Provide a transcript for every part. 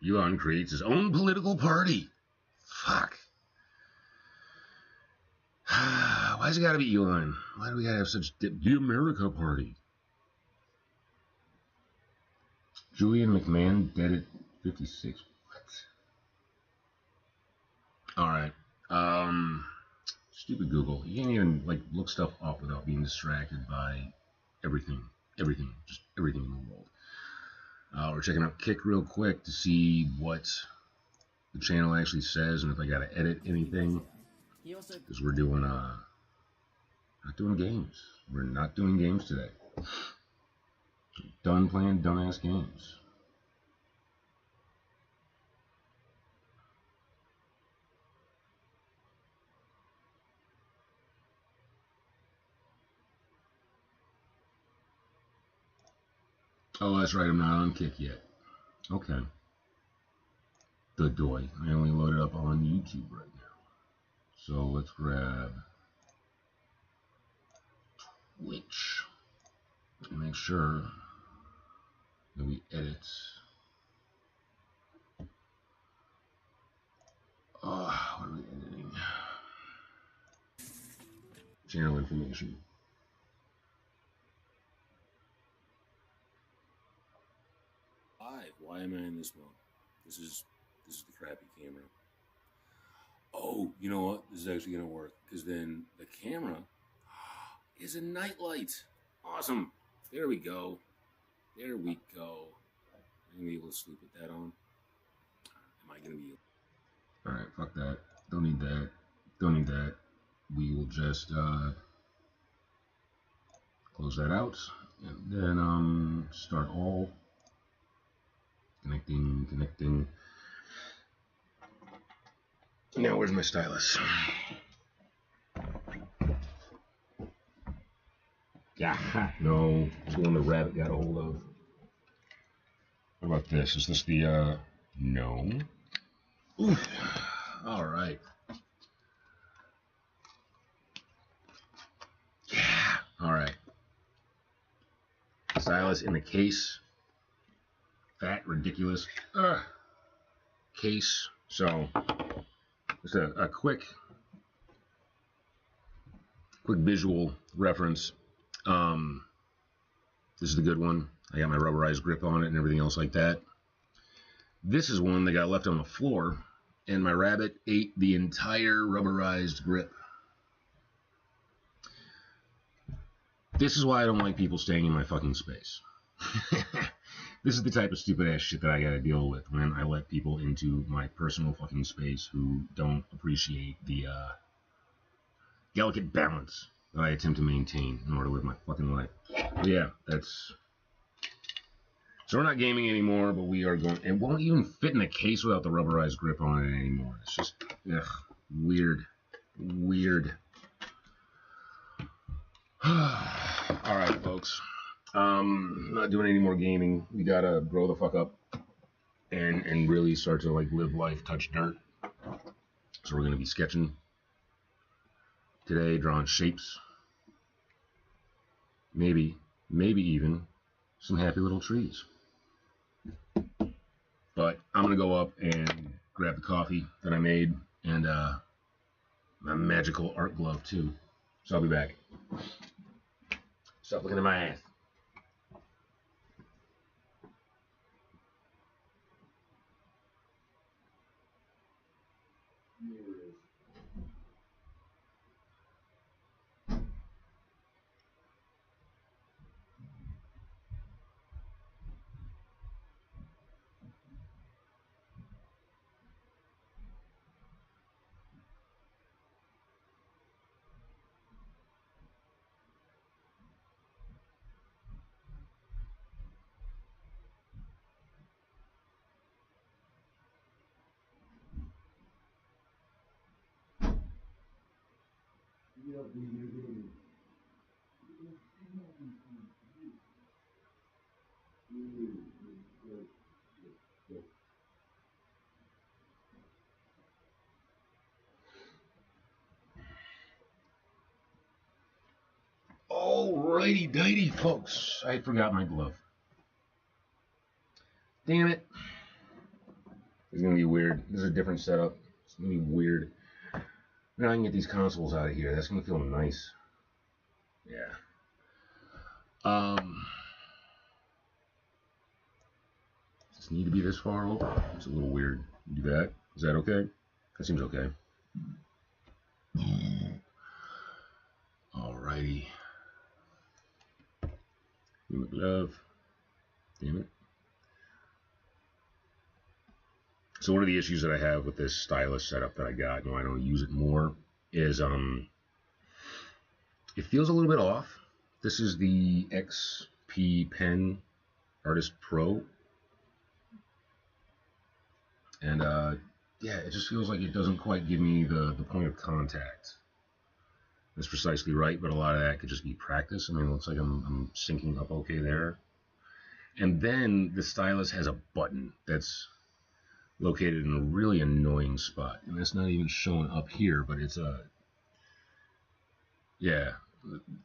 Elon creates his own political party. Fuck. Why's it gotta be Elon? Why do we gotta have such the America Party? Julian McMahon dead at 56. What? Alright. Stupid Google. You can't even like look stuff up without being distracted by everything. Just everything in the world. We're checking out Kick real quick to see what the channel actually says and if I gotta edit anything. Because we're doing not doing games. We're not doing games today. Done playing dumbass games. Oh, that's right, I'm not on Kick yet. Okay. Good boy. I only loaded up on YouTube right now. So let's grab Twitch and make sure that we edit. Oh, what are we editing? Channel information. Why am I in this mode? This is the crappy camera. Oh, you know what? This is actually gonna work because then the camera is a nightlight. Awesome. There we go. There we go. I'm gonna be able to sleep with that on. Am I gonna be? All right, fuck that. Don't need that. Don't need that. We will just close that out and then start all. Connecting. Now where's my stylus? Yeah, no, it's the one the rabbit got a hold of. What about this? Is this the no? Oof. All right. Yeah. All right. Stylus in the case. Fat, ridiculous case. So, just a quick visual reference. This is the good one. I got my rubberized grip on it and everything else like that. This is one that got left on the floor, and my rabbit ate the entire rubberized grip. This is why I don't like people staying in my fucking space. This is the type of stupid ass shit that I gotta deal with when I let people into my personal fucking space who don't appreciate the delicate balance that I attempt to maintain in order to live my fucking life. But yeah, that's... So we're not gaming anymore, but we are going... It won't even fit in the case without the rubberized grip on it anymore. It's just... Ugh. Weird. Alright, folks. Not doing any more gaming. We gotta grow the fuck up and really start to like live life, touch dirt. So we're gonna be sketching today, drawing shapes, maybe even some happy little trees. But I'm gonna go up and grab the coffee that I made and my magical art glove too. So I'll be back. Stop looking at my ass. Alrighty dighty, folks. I forgot my glove. Damn it. It's gonna be weird. This is a different setup. It's gonna be weird. Now I can get these consoles out of here. That's gonna feel nice. Yeah. Does this need to be this far over? It's a little weird. Do that. Is that okay? That seems okay. Alrighty. Give me glove. Damn it. So one of the issues that I have with this stylus setup that I got, and why I don't use it more, is it feels a little bit off. This is the XP Pen Artist Pro, and yeah, it just feels like it doesn't quite give me the point of contact. That's precisely right, but a lot of that could just be practice. I mean, it looks like I'm syncing up okay there. And then the stylus has a button that's located in a really annoying spot, and that's not even showing up here, but it's yeah,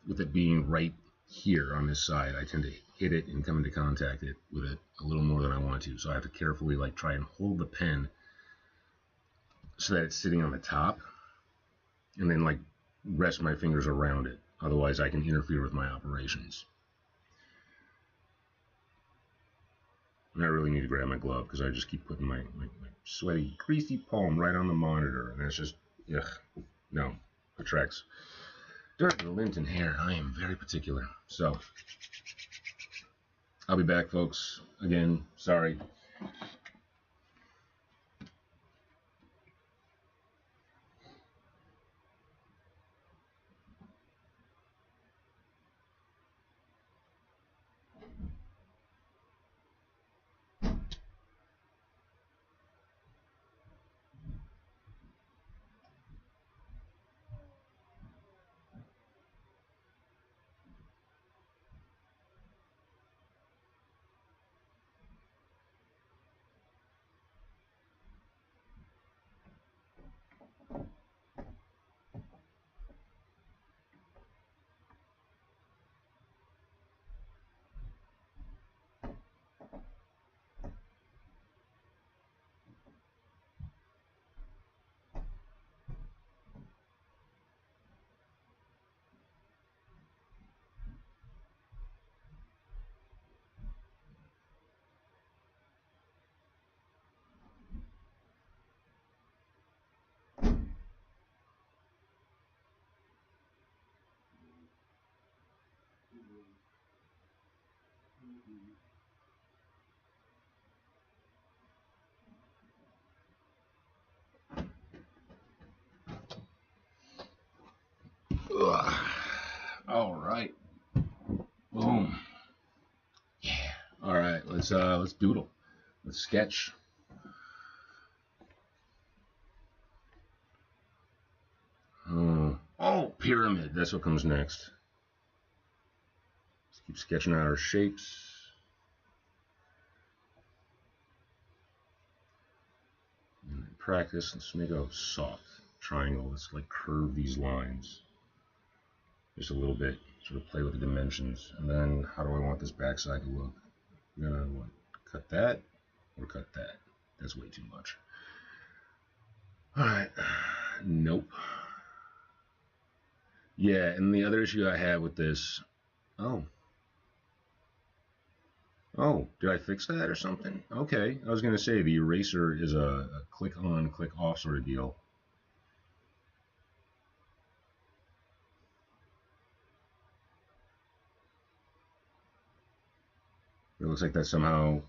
with it being right here on this side, I tend to hit it and come into contact with it a little more than I want to, so I have to carefully like try and hold the pen so that it's sitting on the top, and then like rest my fingers around it, otherwise I can interfere with my operations. And I really need to grab my glove because I just keep putting my sweaty, greasy palm right on the monitor, and it's just, ugh, no, attracts dirt and lint and hair. I am very particular. So, I'll be back, folks. Again, sorry. Ugh. All right. Boom. Yeah. All right. Let's doodle. Let's sketch. Oh, pyramid. That's what comes next. Let's keep sketching out our shapes. And practice. Let's make a soft triangle. Let's like curve these lines just a little bit. Sort of play with the dimensions. And then how do I want this backside to look? I'm gonna what, cut that or cut that. That's way too much. All right. Nope. Yeah, and the other issue I have with this. Oh. Oh, did I fix that or something? Okay, I was gonna say the eraser is a click on, click off sort of deal. It looks like that somehow.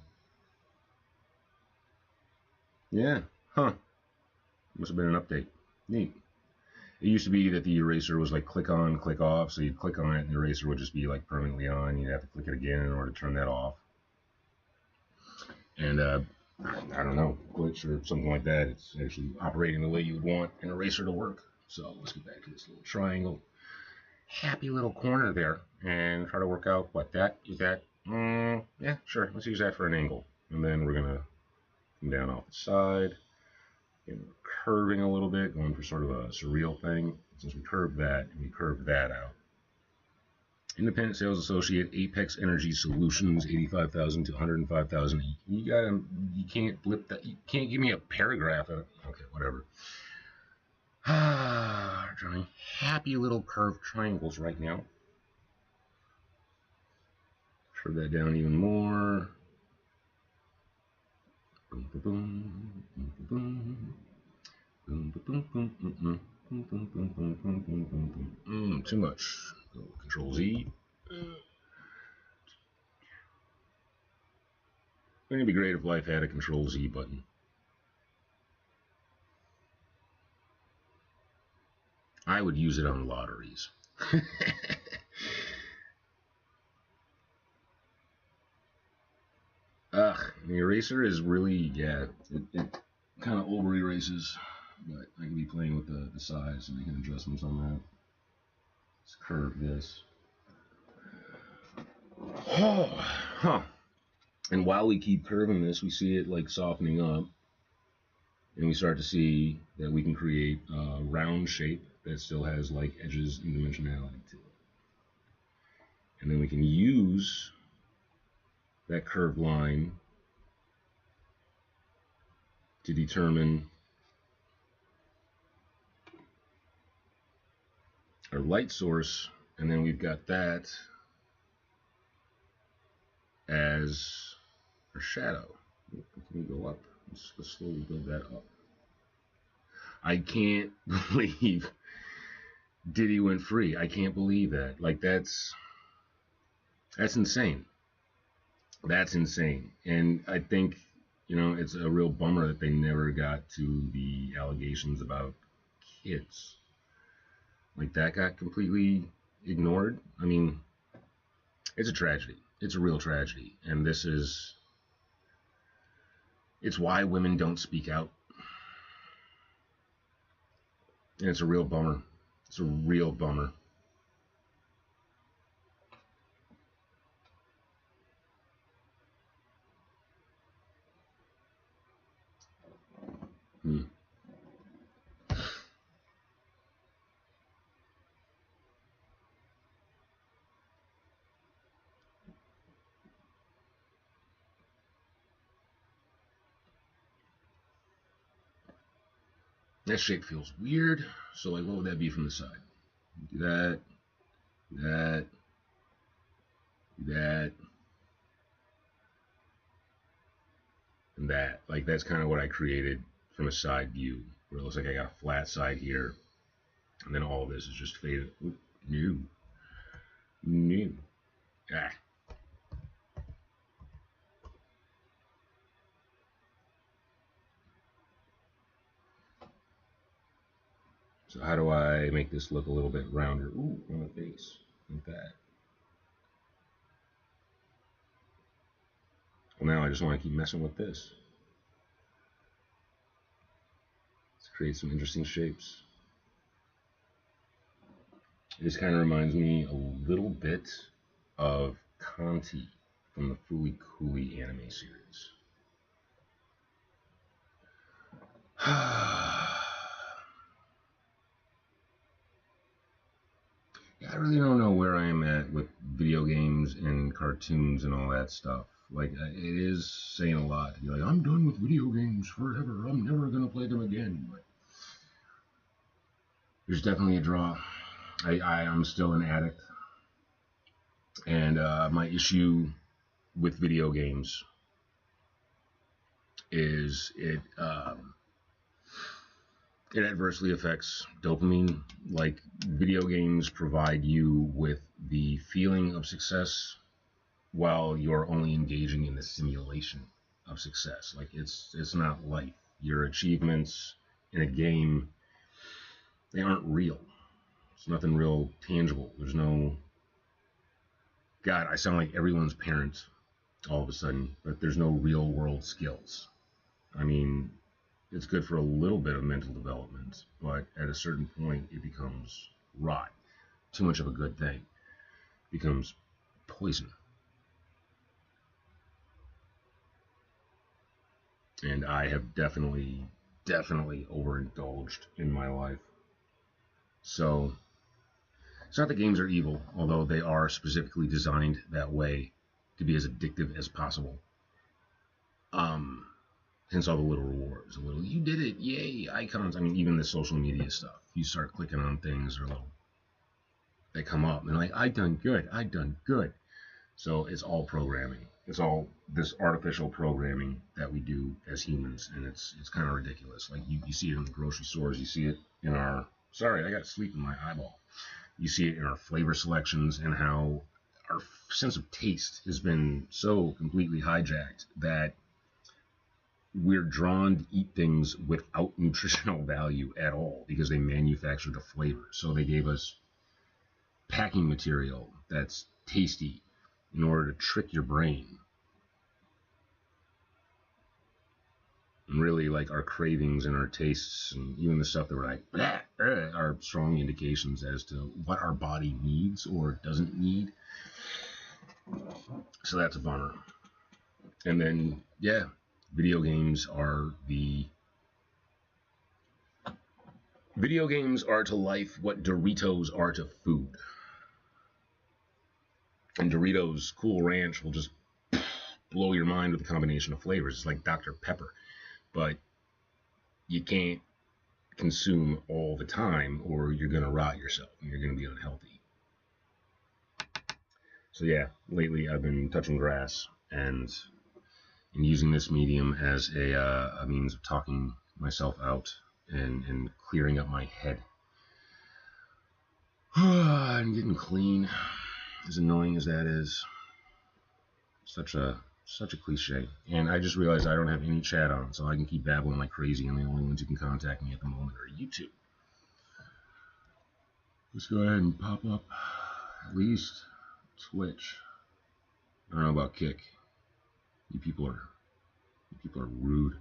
Yeah, huh. Must have been an update. Neat. It used to be that the eraser was like click on, click off, so you'd click on it and the eraser would just be like permanently on. You'd have to click it again in order to turn that off. And I don't know, glitch or something like that. It's actually operating the way you would want an eraser to work. So let's get back to this little triangle. Happy little corner there. And try to work out what that is that. Yeah, sure. Let's use that for an angle. And then we're going to come down off the side. And we're curving a little bit, going for sort of a surreal thing. Since we curved that, and we curved that out. Independent sales associate, Apex Energy Solutions, 85,000 to 105,000. You can't blip that. You can't give me a paragraph. Okay, whatever. Drawing happy little curved triangles right now. Curve that down even more. Boom, boom, boom, boom, boom, boom, boom, boom, boom, boom, boom, boom, boom, boom, boom, boom, boom. Too much. Go Control Z. Wouldn't it be great if life had a Control Z button? I would use it on lotteries. The eraser is really, yeah, it kind of over erases, but I can be playing with the size and making adjustments on that. Let's curve this. Huh. And while we keep curving this, we see it like softening up, and we start to see that we can create a round shape that still has like edges and dimensionality to it. And then we can use that curved line to determine our light source, and then we've got that as our shadow. Can we go up? Let's slowly build that up. I can't believe Diddy went free. I can't believe that. Like that's insane. That's insane. And I think, it's a real bummer that they never got to the allegations about kids. Like that got completely ignored. I mean, it's a tragedy. It's a real tragedy. And it's why women don't speak out. And it's a real bummer. It's a real bummer. That shape feels weird. So like, what would that be from the side? Do that, that, that, and that. Like that's kind of what I created from a side view, where it looks like I got a flat side here, and then all of this is just faded. Ooh, new. Ah. So how do I make this look a little bit rounder? Ooh, on the face, like that. Well, now I just want to keep messing with this. Let's create some interesting shapes. It just kind of reminds me a little bit of Conti from the Fooly Cooly anime series. Yeah, I really don't know where I am at with video games and cartoons and all that stuff. Like, it is saying a lot to be like, I'm done with video games forever. I'm never going to play them again. But there's definitely a draw. I'm still an addict. And my issue with video games is it adversely affects dopamine. Like video games provide you with the feeling of success while you're only engaging in the simulation of success. Like it's not life. Your achievements in a game, they aren't real. It's nothing real tangible. There's no God, I sound like everyone's parent all of a sudden, but there's no real world skills. I mean, it's good for a little bit of mental development, but at a certain point, it becomes rot. Too much of a good thing becomes poison. And I have definitely overindulged in my life. So It's not that games are evil, although they are specifically designed that way to be as addictive as possible. Hence all the little rewards, the little "you did it, yay" icons. I mean, even the social media stuff. You start clicking on things, or little they come up, and they're like, "I done good, I done good." So it's all programming. It's all this artificial programming that we do as humans, and it's kind of ridiculous. Like you see it in the grocery stores, you see it in our. Sorry, I got sleep in my eyeball. You see it in our flavor selections and how our sense of taste has been so completely hijacked that we're drawn to eat things without nutritional value at all because they manufactured a flavor. So they gave us packing material that's tasty in order to trick your brain. And really, like, our cravings and our tastes and even the stuff that we're like, blah, are strong indications as to what our body needs or doesn't need. So that's a bummer. And then, yeah, video games are to life what Doritos are to food. And Doritos Cool Ranch will just blow your mind with a combination of flavors. It's like Dr. Pepper. But you can't consume all the time or you're going to rot yourself and you're going to be unhealthy. So yeah, lately I've been touching grass and using this medium as a means of talking myself out and clearing up my head. And getting clean, as annoying as that is. Such a cliche. And I just realized I don't have any chat on, so I can keep babbling like crazy, and the only ones who can contact me at the moment are YouTube. Let's go ahead and pop up at least Twitch. I don't know about Kick. You people are rude.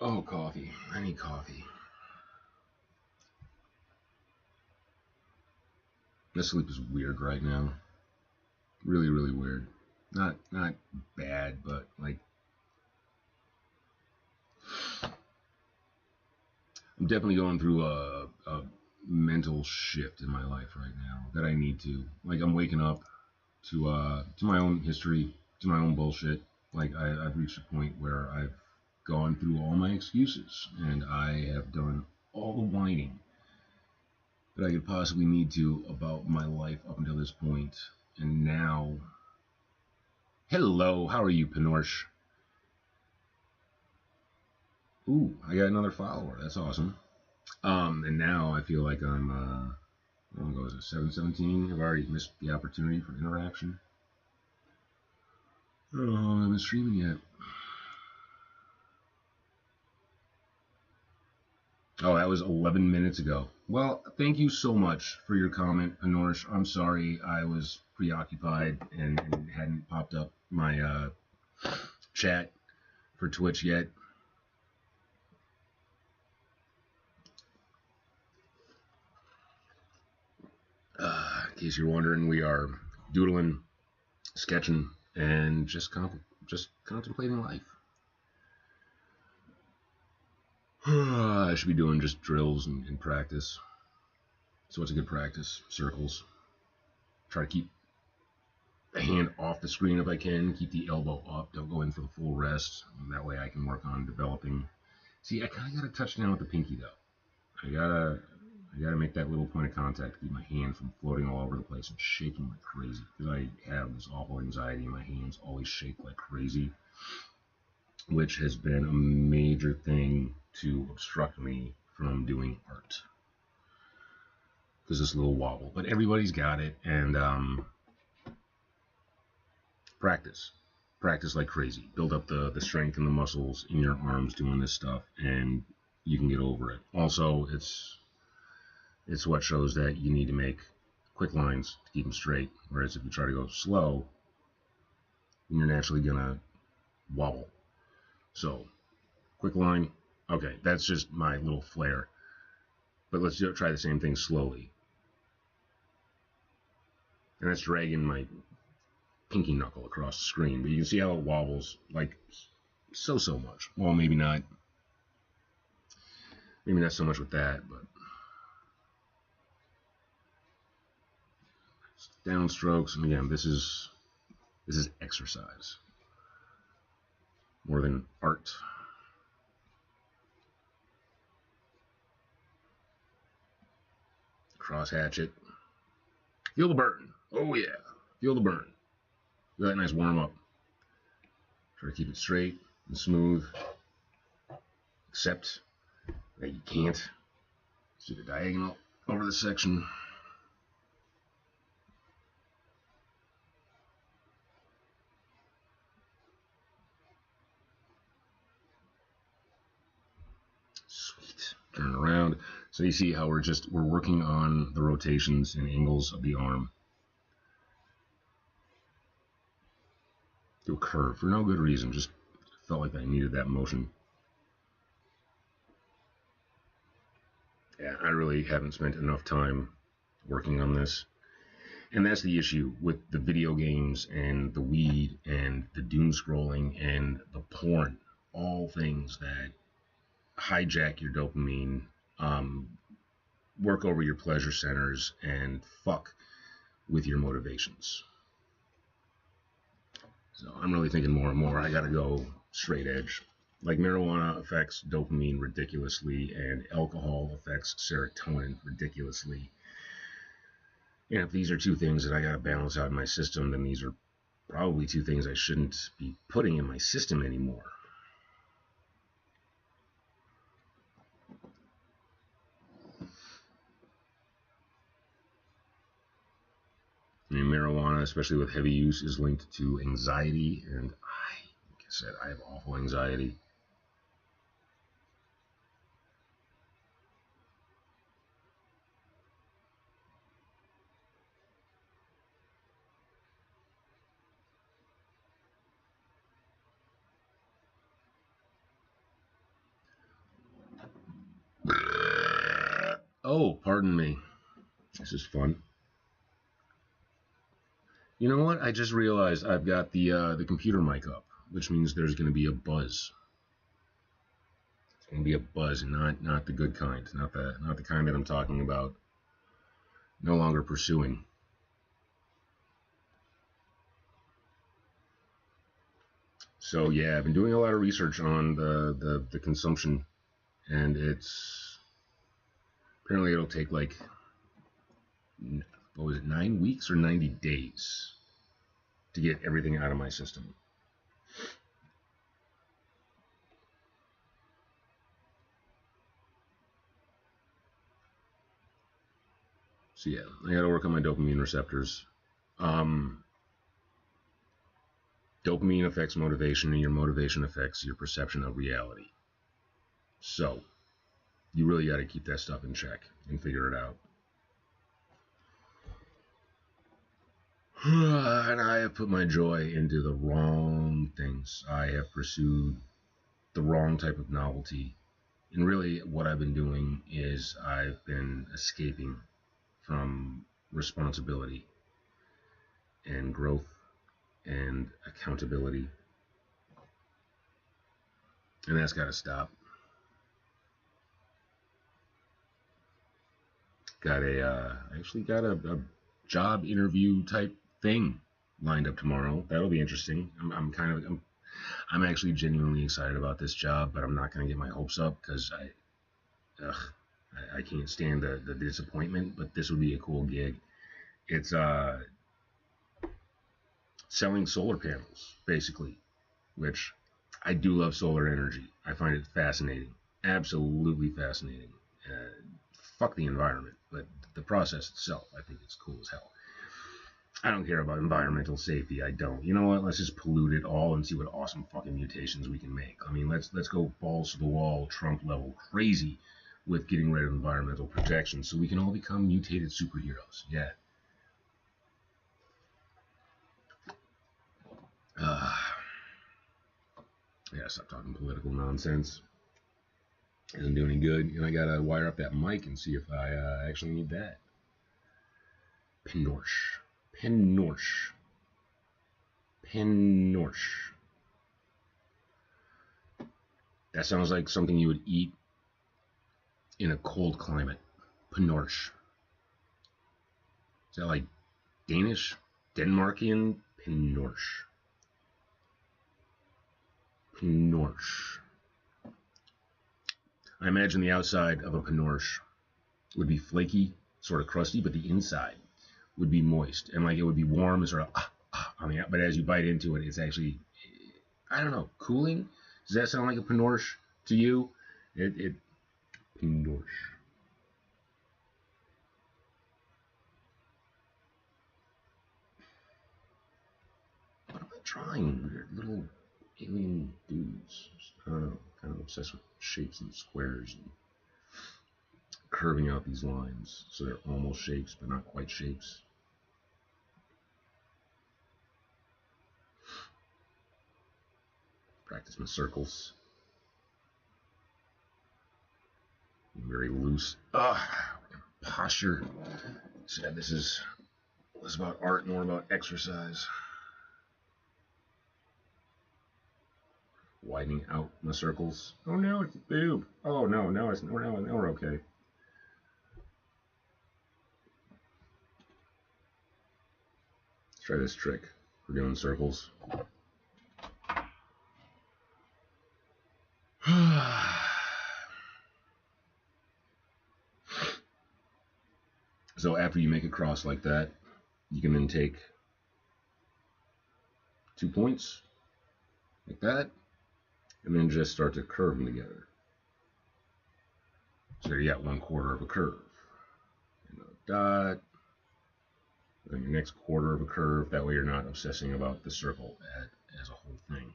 Oh, coffee. I need coffee. This sleep is weird right now. Really, really weird. Not bad, but like I'm definitely going through a mental shift in my life right now that I need to. Like I'm waking up to my own history, to my own bullshit. Like I've reached a point where I've gone through all my excuses and I have done all the whining that I could possibly need to about my life up until this point. And now, hello, how are you, Pinorsh? Ooh, I got another follower. That's awesome. And now I feel like I'm, what was it, 717? I've already missed the opportunity for interaction. Oh, I haven't been streaming yet. Oh, that was 11 minutes ago. Well, thank you so much for your comment, Anorsh. I'm sorry I was preoccupied and hadn't popped up my chat for Twitch yet. In case you're wondering, we are doodling, sketching, and just contemplating life. I should be doing just drills and practice. So what's a good practice? Circles. Try to keep the hand off the screen if I can. Keep the elbow up. Don't go in for the full rest. And that way I can work on developing. See, I kind of got to touch down with the pinky though. I gotta make that little point of contact to keep my hand from floating all over the place and shaking like crazy. Because I have this awful anxiety. My hands always shake like crazy, which has been a major thing to obstruct me from doing art. Because this little wobble, but everybody's got it, and practice like crazy. Build up the strength and the muscles in your arms doing this stuff, and you can get over it. Also, it's what shows that you need to make quick lines to keep them straight, whereas if you try to go slow, then you're naturally gonna wobble. So, quick line, okay, that's just my little flair. But let's try the same thing slowly. And that's dragging my pinky knuckle across the screen. But you can see how it wobbles, like, so much. Well, maybe not. Maybe not so much with that, but downstrokes, and again, this is exercise more than art. Cross hatchet. Feel the burn. Oh yeah, feel the burn. Feel that nice warm up. Try to keep it straight and smooth. Except that you can't. Let's do the diagonal over the section. Sweet. Turn it around. So you see how we're working on the rotations and angles of the arm. Do a curve for no good reason. Just felt like I needed that motion. Yeah, I really haven't spent enough time working on this. And that's the issue with the video games and the weed and the doom scrolling and the porn. All things that hijack your dopamine, work over your pleasure centers, and fuck with your motivations. So I'm really thinking more and more I gotta go straight edge. Like marijuana affects dopamine ridiculously, and alcohol affects serotonin ridiculously. And if these are two things that I gotta balance out in my system, then these are probably two things I shouldn't be putting in my system anymore. I mean, marijuana, especially with heavy use, is linked to anxiety, and like I said, I have awful anxiety. Oh, pardon me. This is fun. You know what? I just realized I've got the computer mic up, which means there's going to be a buzz. It's going to be a buzz, and not the good kind, not the kind that I'm talking about. No longer pursuing. So yeah, I've been doing a lot of research on the consumption, and it's apparently it'll take like, what was it, 9 weeks or 90 days to get everything out of my system. So yeah, I got to work on my dopamine receptors. Dopamine affects motivation, and your motivation affects your perception of reality. So you really got to keep that stuff in check and figure it out. And I have put my joy into the wrong things. I have pursued the wrong type of novelty. And really, what I've been doing is I've been escaping from responsibility and growth and accountability. And that's got to stop. I actually got a job interview type thing lined up tomorrow. That'll be interesting. I'm actually genuinely excited about this job, but I'm not going to get my hopes up because I can't stand the disappointment. But this would be a cool gig. It's selling solar panels, basically, which I do love solar energy. I find it fascinating, absolutely fascinating. Fuck the environment, but the process itself, I think it's cool as hell. I don't care about environmental safety. I don't. You know what? Let's just pollute it all and see what awesome fucking mutations we can make. I mean, let's go balls to the wall, Trump level crazy with getting rid of environmental protection so we can all become mutated superheroes. Yeah. I gotta stop talking political nonsense. Isn't doing any good, and I gotta wire up that mic and see if I actually need that. Penorch. That sounds like something you would eat in a cold climate. Penorch. Is that like Danish, Denmarkian Pinorsh. Pinorsh. I imagine the outside of a Pinorsh would be flaky, sort of crusty, but the inside would be moist and like it would be warm and sort of on the out. But as you bite into it, it's actually, I don't know, cooling. Does that sound like a Pinorsh to you? It Pinorsh. What am I trying? Weird little alien dudes. I don't know. Kind of obsessed with shapes and squares and curving out these lines so they're almost shapes but not quite shapes. Practice my circles. Very loose. Posture. Said this is less about art, more about exercise. Widening out my circles. Oh no, it's a boob. Oh no, no, it's no, we're okay. Let's try this trick. We're doing circles. So after you make a cross like that, you can then take 2 points like that, and then just start to curve them together. So you got 1/4 of a curve. And a dot. And then your next quarter of a curve. That way you're not obsessing about the circle as a whole thing.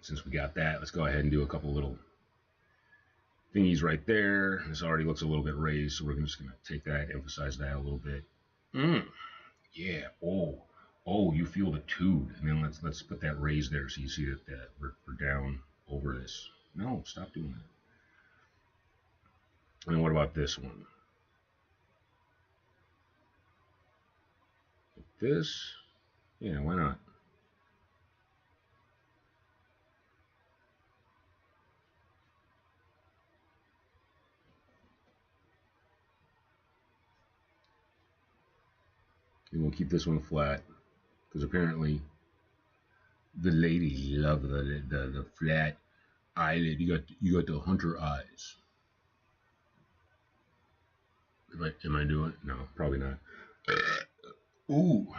Since we got that, let's go ahead and do a couple little thingies right there. This already looks a little bit raised, so we're just going to take that, emphasize that a little bit. Yeah. Oh, you feel the toot. And then let's put that raise there so you see that we're down over this. No, stop doing that. And what about this one? Like this? Yeah, why not? And we'll keep this one flat because apparently the ladies love the flat eyelid. You got the hunter eyes. Am I doing? No, probably not. Ooh.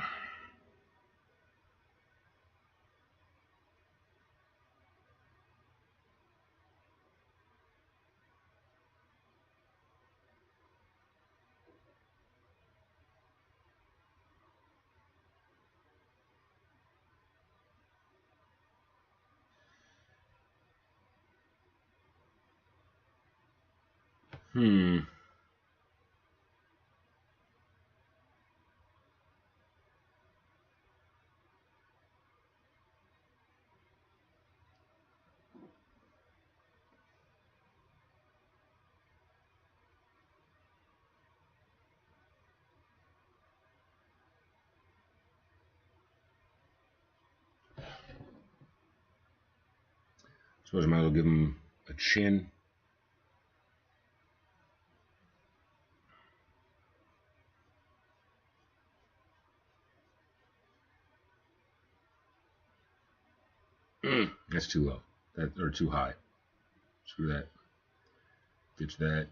Suppose I might as well give him a chin. That's too low. Or too high. Screw that. Ditch that.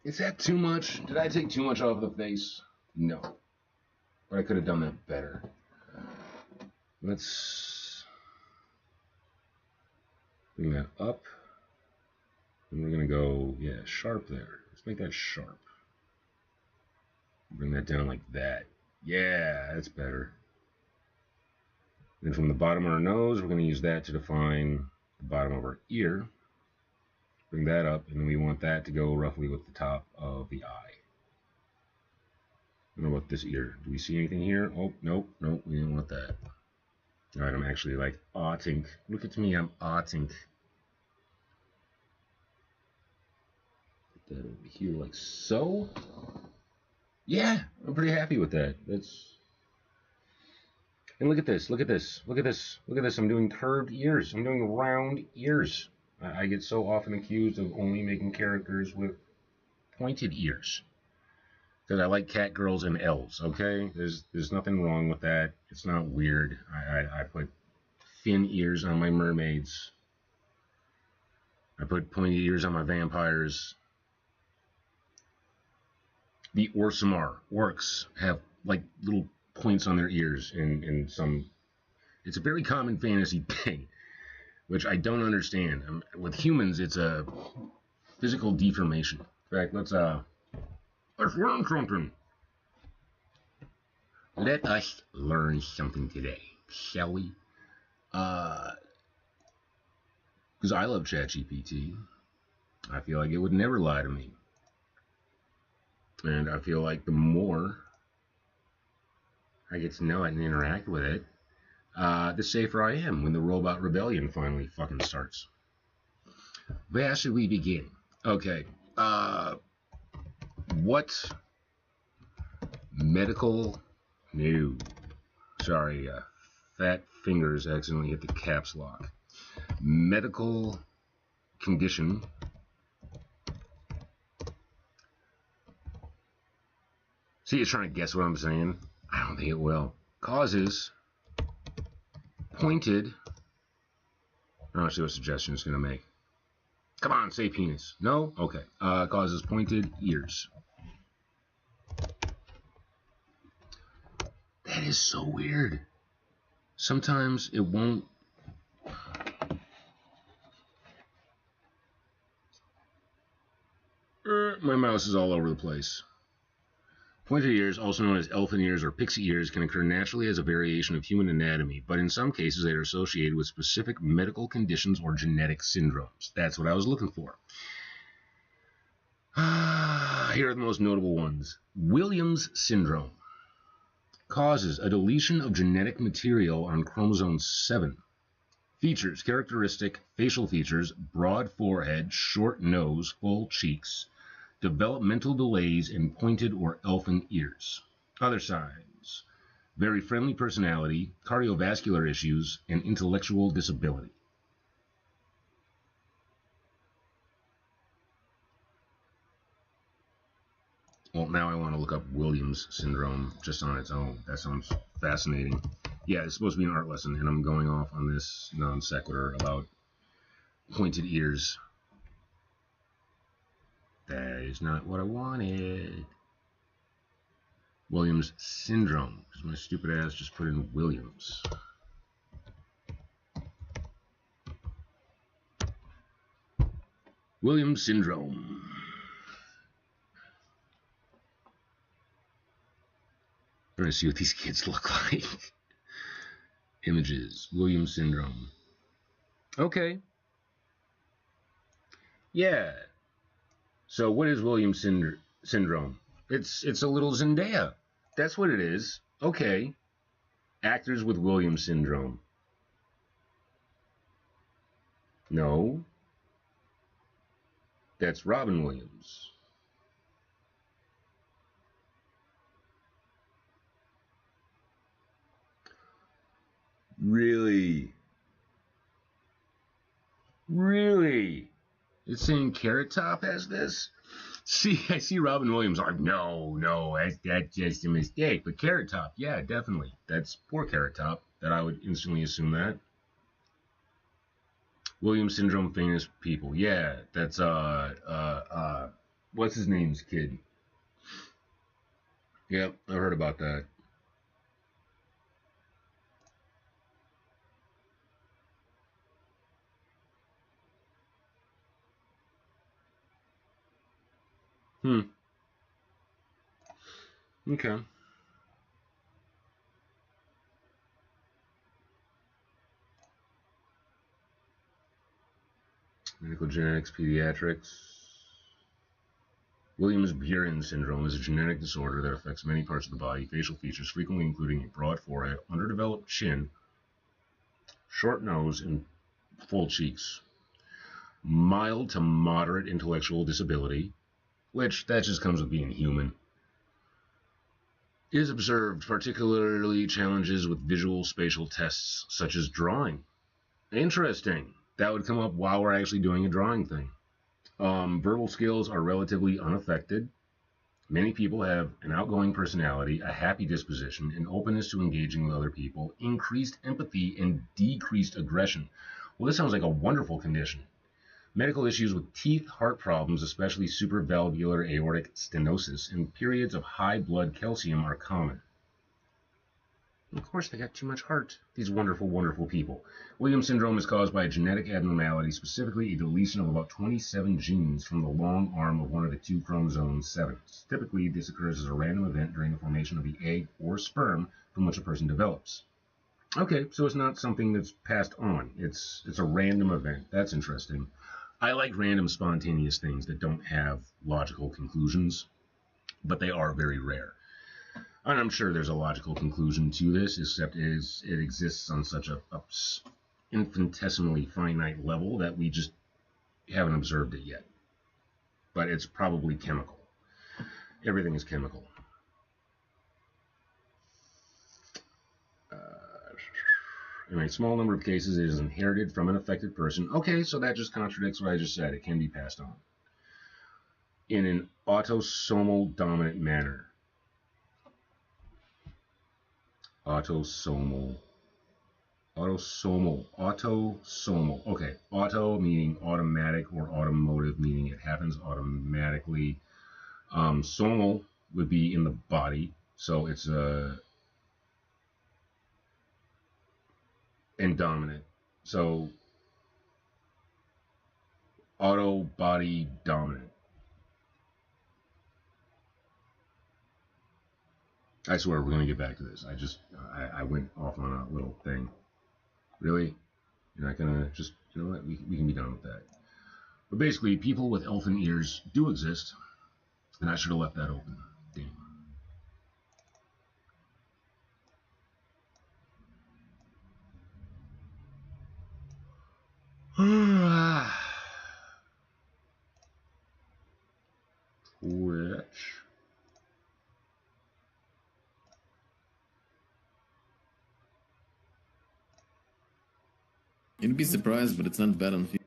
Is that too much? Did I take too much off the face? No. But I could have done that better. Let's bring that up. And we're going to go, yeah, sharp there. Let's make that sharp. Bring that down like that. Yeah, that's better. Then from the bottom of our nose, we're going to use that to define the bottom of our ear. Bring that up, and then we want that to go roughly with the top of the eye. I don't know about this ear. Do we see anything here? Oh, nope, we didn't want that. All right, I'm actually like autink. Look at me, I'm autink. Put that over here like so. Yeah, I'm pretty happy with that. And look at this, look at this, look at this, look at this. I'm doing curved ears. I'm doing round ears. I get so often accused of only making characters with pointed ears. Because I like cat girls and elves, okay? There's nothing wrong with that. It's not weird. I put fin ears on my mermaids. I put pointy ears on my vampires. The Orsimar orcs have like little points on their ears in some. It's a very common fantasy thing, which I don't understand. With humans, it's a physical deformation. In fact, let's learn something. Let us learn something today, shall we? Because I love ChatGPT. I feel like it would never lie to me. And I feel like the more I get to know it and interact with it, the safer I am when the robot rebellion finally fucking starts. Where should we begin? Okay. What medical... No. Sorry, fat fingers accidentally hit the caps lock. Medical condition See, it's trying to guess what I'm saying. I don't think it will. Causes pointed... I don't see what suggestion it's going to make. Come on, say penis. No? Okay. Causes pointed ears. That is so weird. Sometimes it won't... My mouse is all over the place. Pointed ears, also known as elfin ears or pixie ears, can occur naturally as a variation of human anatomy, but in some cases they are associated with specific medical conditions or genetic syndromes. That's what I was looking for. Here are the most notable ones. Williams syndrome causes a deletion of genetic material on chromosome 7. Features: characteristic facial features, broad forehead, short nose, full cheeks, developmental delays, and pointed or elfin ears. Other signs: very friendly personality, cardiovascular issues, and intellectual disability. Well, now I want to look up Williams syndrome just on its own. That sounds fascinating. Yeah, it's supposed to be an art lesson, and I'm going off on this non sequitur about pointed ears. That is not what I wanted. Williams syndrome, because my stupid ass just put in Williams. Williams syndrome. I'm trying to see what these kids look like. Images. Williams syndrome. Okay. Yeah. So what is Williams syndrome? It's a little Zendaya. That's what it is. Okay. Actors with Williams syndrome. No. That's Robin Williams. Really? Really? It's saying Carrot Top has this? See, I see Robin Williams. Like, no, that's just a mistake. But Carrot Top, yeah, definitely. That's poor Carrot Top. That I would instantly assume that. Williams syndrome famous people. Yeah, that's what's his name's kid? Yep, I heard about that. Hmm. Okay. Medical genetics, pediatrics. Williams-Beuren syndrome is a genetic disorder that affects many parts of the body, facial features frequently including a broad forehead, underdeveloped chin, short nose, and full cheeks. Mild to moderate intellectual disability, which that just comes with being human, is observed, particularly challenges with visual spatial tests such as drawing. Interesting. That would come up while we're actually doing a drawing thing. Verbal skills are relatively unaffected. Many people have an outgoing personality, a happy disposition, an openness to engaging with other people, increased empathy, and decreased aggression. Well, this sounds like a wonderful condition. Medical issues with teeth, heart problems, especially supravalvular aortic stenosis, and periods of high blood calcium are common. Of course, they got too much heart. These wonderful, wonderful people. Williams syndrome is caused by a genetic abnormality, specifically a deletion of about 27 genes from the long arm of one of the two chromosomes 7. Typically, this occurs as a random event during the formation of the egg or sperm from which a person develops. Okay, so it's not something that's passed on. It's a random event. That's interesting. I like random, spontaneous things that don't have logical conclusions, but they are very rare. And I'm sure there's a logical conclusion to this, except it exists on such a infinitesimally finite level that we just haven't observed it yet. But it's probably chemical. Everything is chemical. In a small number of cases, it is inherited from an affected person. Okay, so that just contradicts what I just said. It can be passed on in an autosomal dominant manner. Autosomal. Okay, auto meaning automatic or automotive meaning it happens automatically. Somal would be in the body, so it's and dominant. So auto body dominant. I swear we're gonna get back to this. I went off on a little thing. Really? You're not gonna just, you know what? We can be done with that. But basically, people with elfin ears do exist, and I should have left that open. Damn. Twitch. You'd be surprised, but it's not bad on FIFA.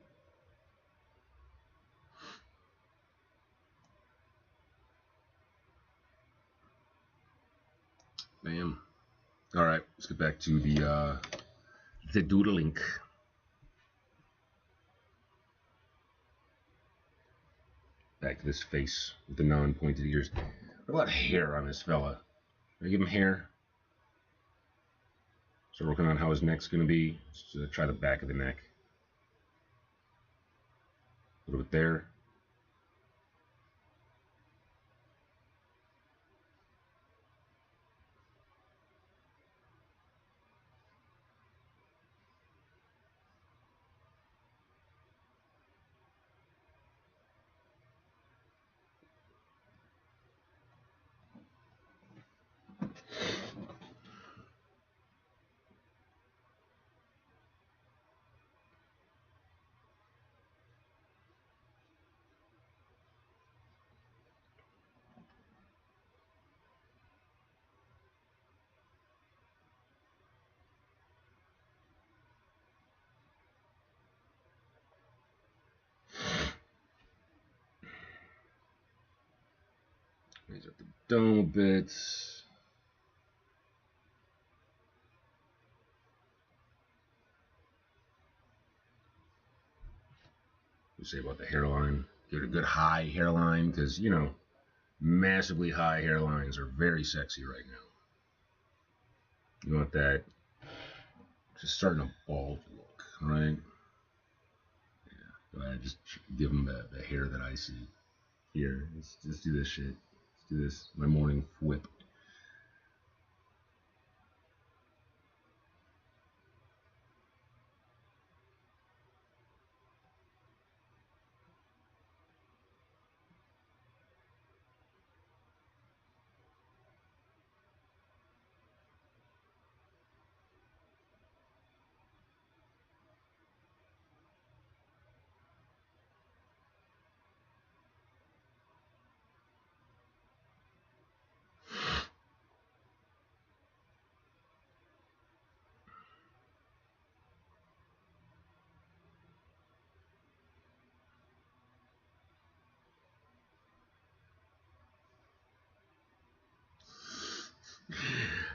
Bam. All right, let's get back to the doodling. Back to this face with the non-pointed ears. What about hair on this fella? Can I give him hair? So working on how his neck's gonna be. Let's try the back of the neck. A little bit there. Raise up the dome a bit. We say about the hairline. Give it a good high hairline because, you know, massively high hairlines are very sexy right now. You want that just starting a bald look, right? Yeah, go ahead, just give them the hair that I see. Here, let's do this shit. Let's do this. My morning whip.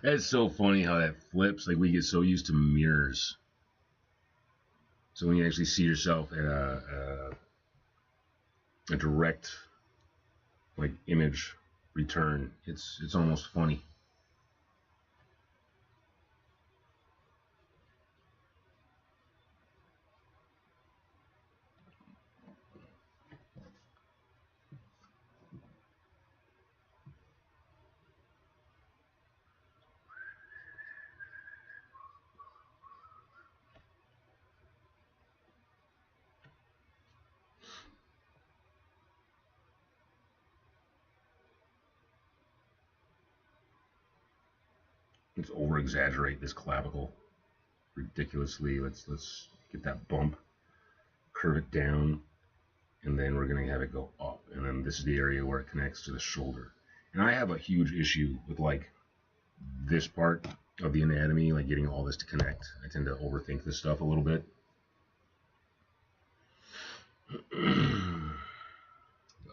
It's so funny how that flips. Like, we get so used to mirrors. So when you actually see yourself in a direct, like, image return, it's almost funny. Let's over exaggerate this clavicle ridiculously. Let's get that bump, curve it down, and then we're gonna have it go up. And then this is the area where it connects to the shoulder. And I have a huge issue with, like, this part of the anatomy, like getting all this to connect. I tend to overthink this stuff a little bit.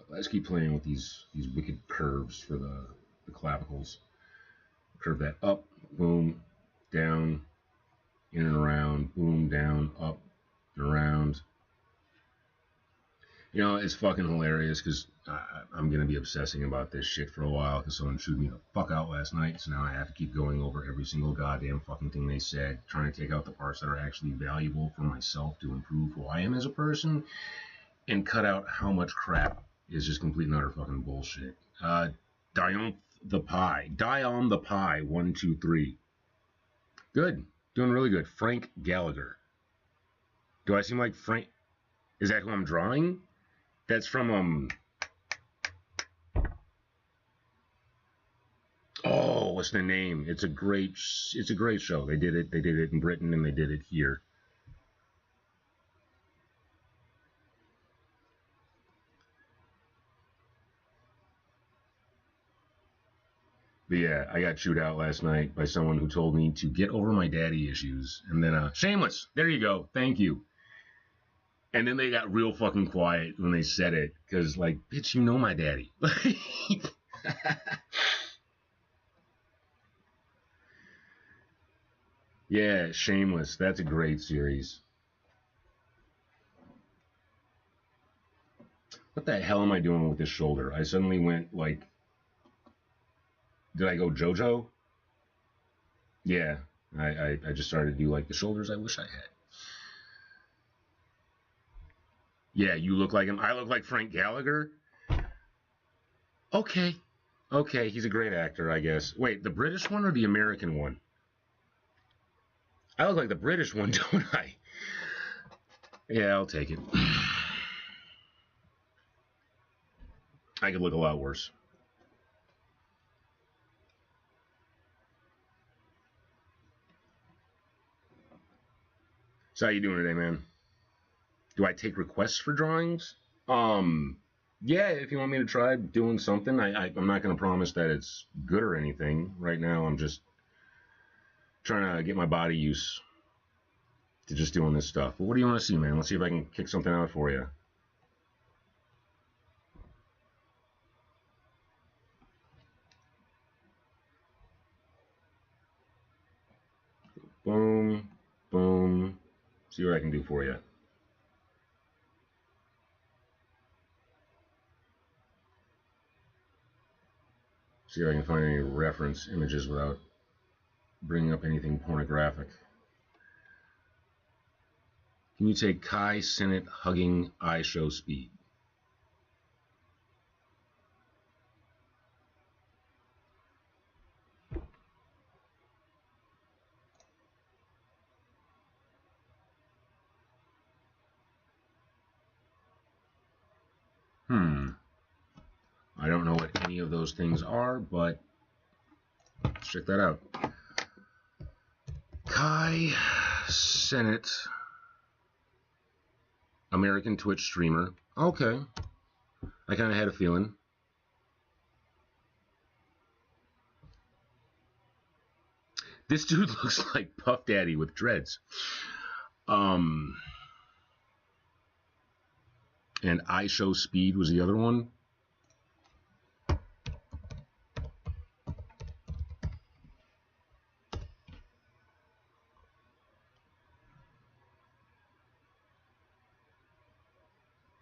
Let's keep playing with these wicked curves for the clavicles. Curve that up, boom, down, in and around, boom, down, up, and around. You know, it's fucking hilarious because I'm going to be obsessing about this shit for a while because someone chewed me the fuck out last night. So now I have to keep going over every single goddamn fucking thing they said, trying to take out the parts that are actually valuable for myself to improve who I am as a person and cut out how much crap is just complete and utter fucking bullshit. Dion the Pie. 1, 2, 3. Good. Doing really good. Frank Gallagher. Do I seem like Frank? Is that who I'm drawing? That's from, oh, what's the name? It's a great show. They did it in Britain and they did it here. But yeah, I got chewed out last night by someone who told me to get over my daddy issues. And then, shameless. There you go. Thank you. And then they got real fucking quiet when they said it. Because, like, bitch, you know my daddy. Yeah, Shameless. That's a great series. What the hell am I doing with this shoulder? I suddenly went, like... Did I go JoJo? Yeah. I just started to do, like, the shoulders I wish I had. Yeah, you look like him. I look like Frank Gallagher? Okay. Okay, he's a great actor, I guess. Wait, the British one or the American one? I look like the British one, don't I? Yeah, I'll take it. I could look a lot worse. So how you doing today, man? Do I take requests for drawings? Yeah, if you want me to try doing something, I'm not going to promise that it's good or anything. Right now, I'm just trying to get my body used to just doing this stuff. But what do you want to see, man? Let's see if I can kick something out for you. Boom, boom. See what I can do for you. See if I can find any reference images without bringing up anything pornographic. Can you take Kai Sinnott hugging I show speed? I don't know what any of those things are, but let's check that out. Kai Sennett, American Twitch streamer. Okay. I kind of had a feeling. This dude looks like Puff Daddy with dreads. And I Show Speed was the other one.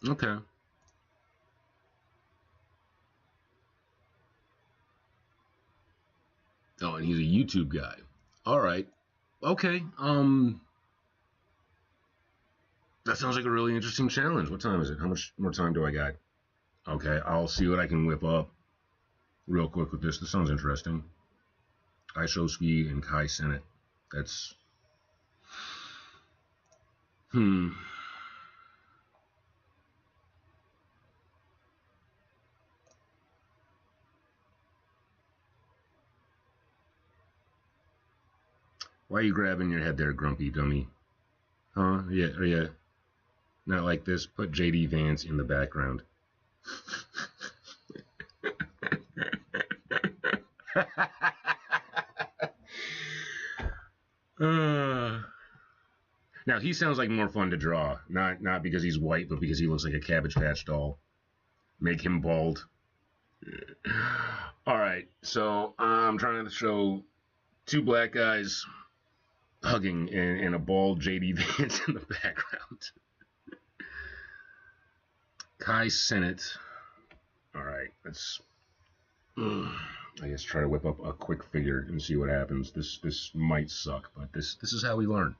Okay. Oh, and he's a YouTube guy. All right. Okay. That sounds like a really interesting challenge. What time is it? How much more time do I got? Okay, I'll see what I can whip up real quick with this. This sounds interesting. I Show Speed and Kai Sennett. That's... Why are you grabbing your head there, grumpy dummy? Huh? Yeah. Not like this. Put JD Vance in the background. Now he sounds like more fun to draw, not because he's white, but because he looks like a Cabbage Patch doll. Make him bald. All right, so I'm trying to show two black guys hugging and a bald JD Vance in the background. Kai Sennett. All right, let's I guess try to whip up a quick figure and see what happens. This might suck, but this is how we learn.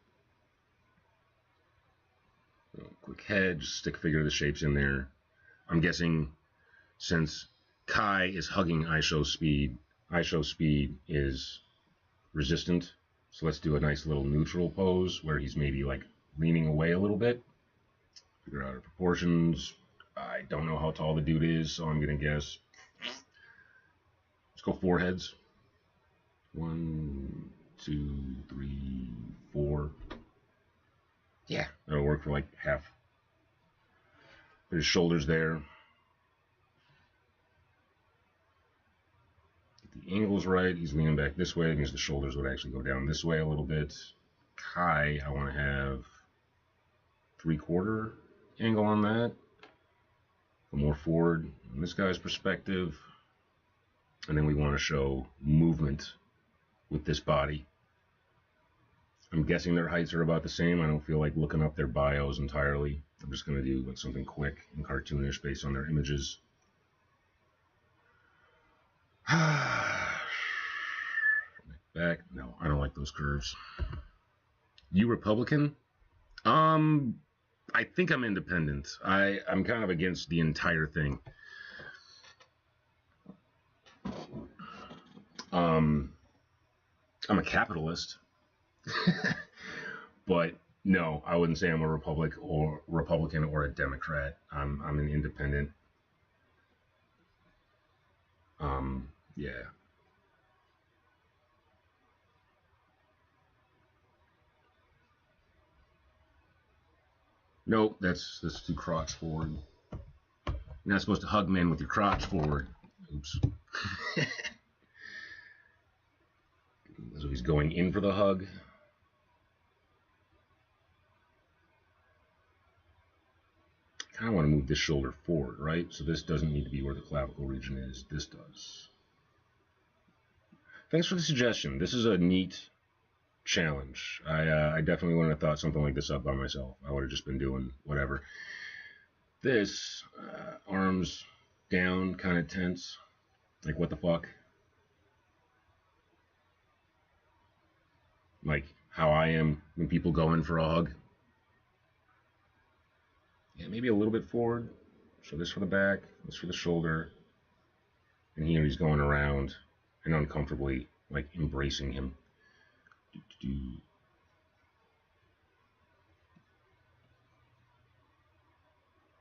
Quick head, just stick figure of the shapes in there. I'm guessing since Kai is hugging I Show Speed is resistant. So let's do a nice little neutral pose where he's maybe like leaning away a little bit. Figure out our proportions. I don't know how tall the dude is, so I'm gonna guess. Let's go 4 heads. 1, 2, 3, 4. Yeah, that'll work for like half. Put his shoulders there. Get the angles right. He's leaning back this way. That means the shoulders would actually go down this way a little bit. Kai, I want to have 3/4 angle on that. Go more forward in this guy's perspective. And then we want to show movement with this body. I'm guessing their heights are about the same. I don't feel like looking up their bios entirely. I'm just going to do like something quick and cartoonish based on their images. Back. No, I don't like those curves. You Republican? I think I'm independent. I'm kind of against the entire thing. I'm a capitalist. But no, I wouldn't say I'm a Republican or a Democrat. I'm an independent. Yeah. Nope, that's too crotch forward. You're not supposed to hug men with your crotch forward. Oops. So he's going in for the hug. I kind of want to move this shoulder forward, right? So this doesn't need to be where the clavicle region is. This does. Thanks for the suggestion. This is a neat challenge. I definitely wouldn't have thought something like this up by myself. I would have just been doing whatever. This, arms down, kind of tense. Like, what the fuck? Like, how I am when people go in for a hug. Yeah, maybe a little bit forward. So this for the back, this for the shoulder. And here he's going around and uncomfortably, like, embracing him.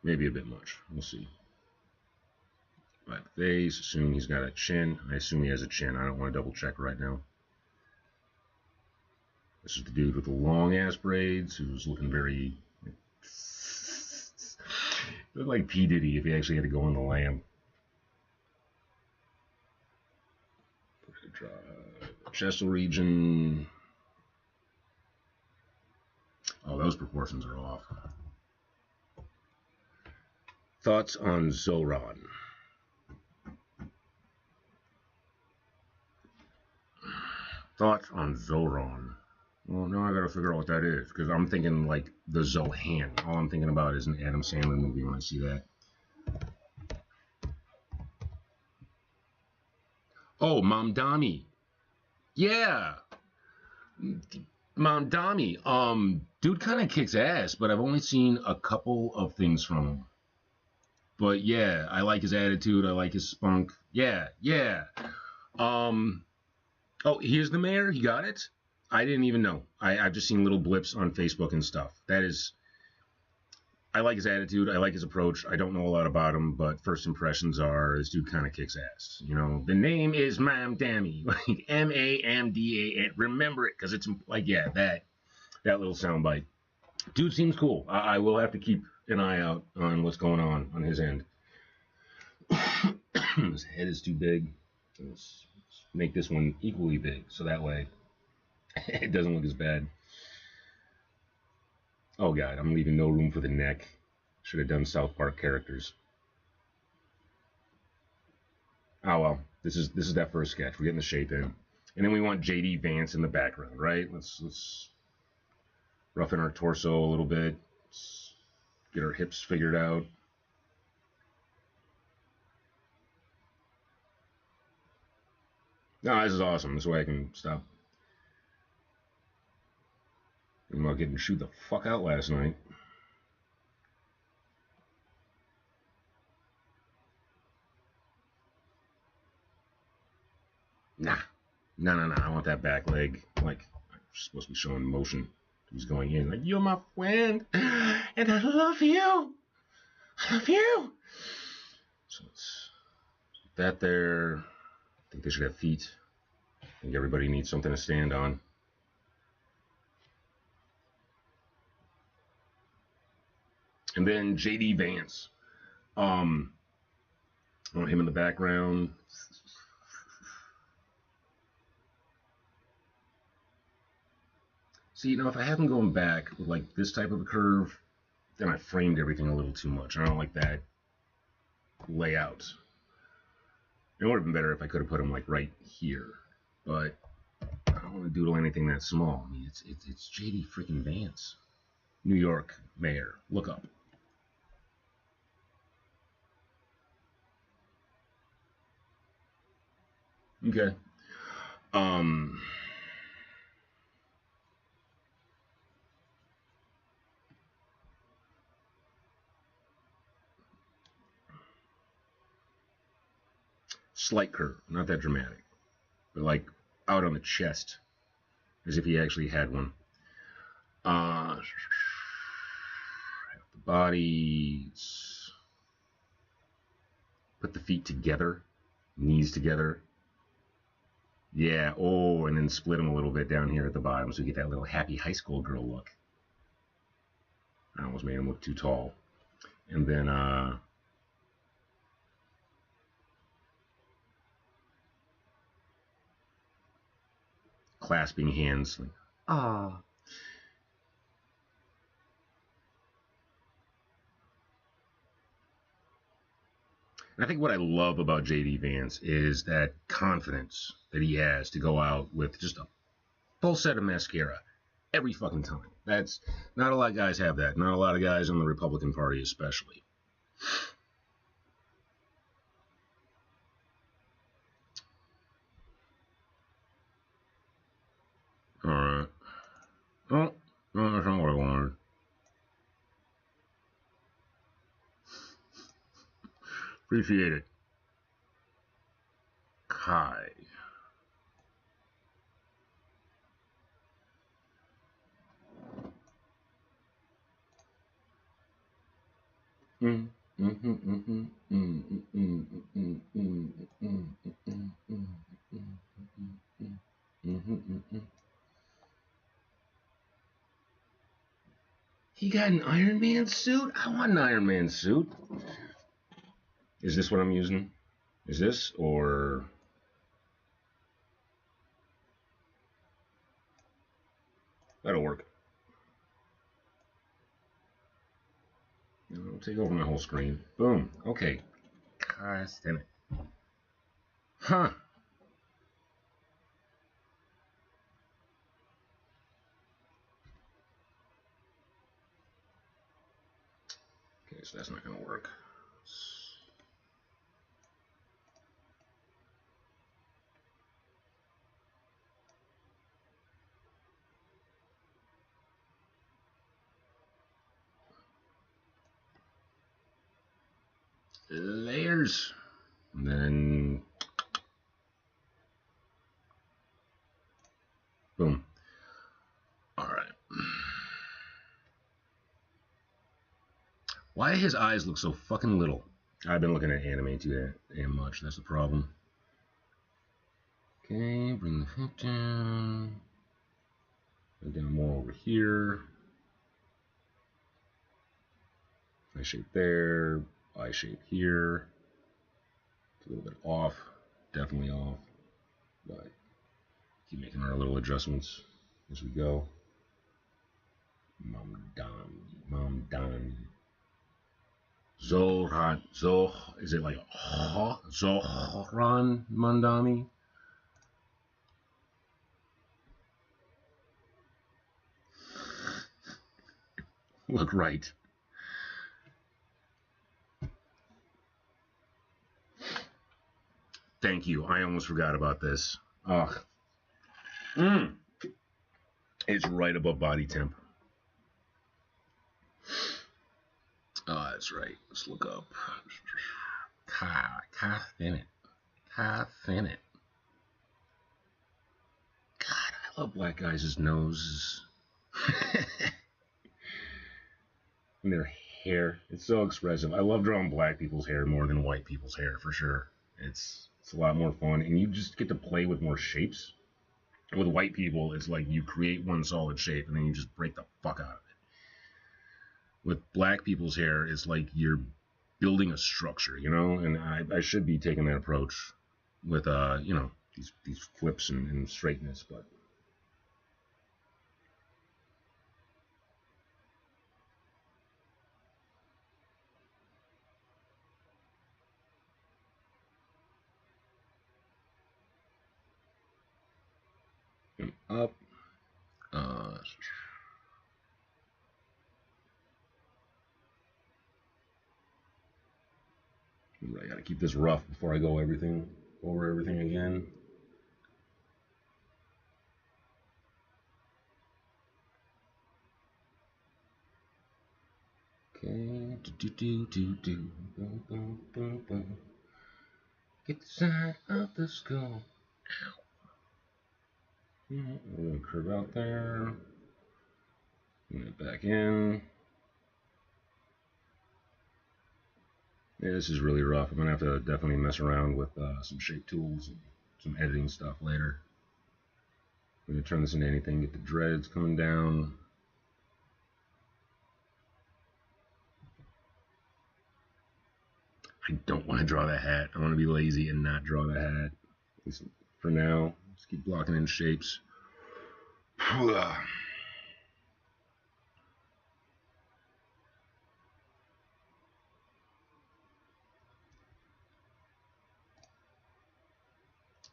Maybe a bit much. We'll see. Black face. Assume he's got a chin. I assume he has a chin. I don't want to double check right now. This is the dude with the long ass braids who's looking very. Looked like P. Diddy if he actually had to go on the lam. Chestal region. Oh, those proportions are off. Thoughts on Zoran? Thoughts on Zoran? Well, now I gotta figure out what that is, because I'm thinking like the Zohan. All I'm thinking about is an Adam Sandler movie when I see that. Oh, Mamdani. Yeah. Mamdani. Dude kind of kicks ass, but I've only seen a couple of things from him. But yeah, I like his attitude. I like his spunk. Yeah. Oh, here's the mayor. He got it. I didn't even know. I've just seen little blips on Facebook and stuff. I like his attitude. I like his approach. I don't know a lot about him, but first impressions are this dude kind of kicks ass. You know, the name is Mamdani, like Mamdan. Remember it, because it's like, yeah, that little soundbite. Dude seems cool. I will have to keep an eye out on what's going on his end. His head is too big. Let's make this one equally big, so that way it doesn't look as bad. Oh god, I'm leaving no room for the neck. Should have done South Park characters. Oh well, this is that first sketch. We're getting the shape in, and then we want JD Vance in the background, right? Let's roughen our torso a little bit. Let's get our hips figured out. No, this is awesome. This way I can stop. I'm not getting shoot the fuck out last night. Nah. No. I want that back leg. Like, I'm supposed to be showing motion. He's going in. Like, you're my friend. And I love you. I love you. So let's put that there. I think they should have feet. I think everybody needs something to stand on. And then JD Vance. I want him in the background. See, you know, if I have him going back with like this type of a curve, then I framed everything a little too much. I don't like that layout. It would have been better if I could have put him like right here, but I don't want to doodle anything that small. I mean, it's JD freaking Vance, New York mayor. Look up. Okay. Slight curve, not that dramatic, but like out on the chest, as if he actually had one. The body. Put the feet together, knees together. Yeah, oh, and then split them a little bit down here at the bottom so we get that little happy high school girl look. I almost made him look too tall. And then, clasping hands. Like, ah. And I think what I love about JD Vance is that confidence that he has to go out with just a full set of mascara every fucking time. That's not a lot of guys have that. Not a lot of guys in the Republican Party, especially. All right. Oh, no, that's not what I wanted. Appreciate it. Kai. He got an Iron Man suit? I want an Iron Man suit. Is this what I'm using? Is this or... That'll work. I'll take over my whole screen. Boom. Okay. God damn it. Huh. Okay, so that's not going to work. Layers. And then... Boom. Alright. Why do his eyes look so fucking little? I've been looking at anime too damn much. That's the problem. Okay, bring the head down. Bring down more over here. Eye shape there. Eye shape here. It's a little bit off. Definitely off. But keep making our little adjustments as we go. Mom Don. Zoran. Is it like Zohran Mandami? Look right. Thank you. I almost forgot about this. Ugh. It's right above body temp. Oh, that's right. Let's look up. Finnet. Finnet. God, I love black guys' noses. And their hair. It's so expressive. I love drawing black people's hair more than white people's hair, for sure. It's a lot more fun, and you just get to play with more shapes. With white people, it's like you create one solid shape, and then you just break the fuck out of it. With black people's hair, it's like you're building a structure, you know? And I should be taking that approach with, you know, these flips and straightness, but... Up. I gotta keep this rough before I go over everything again. Okay. Boom, boom, boom, boom. Get the side of the skull. Ow. We're gonna curve out there. Bring it back in. Yeah, this is really rough. I'm gonna have to definitely mess around with some shape tools and some editing stuff later. I'm gonna turn this into anything. Get the dreads coming down. I don't want to draw the hat. I want to be lazy and not draw the hat. At least for now. Just keep blocking in shapes.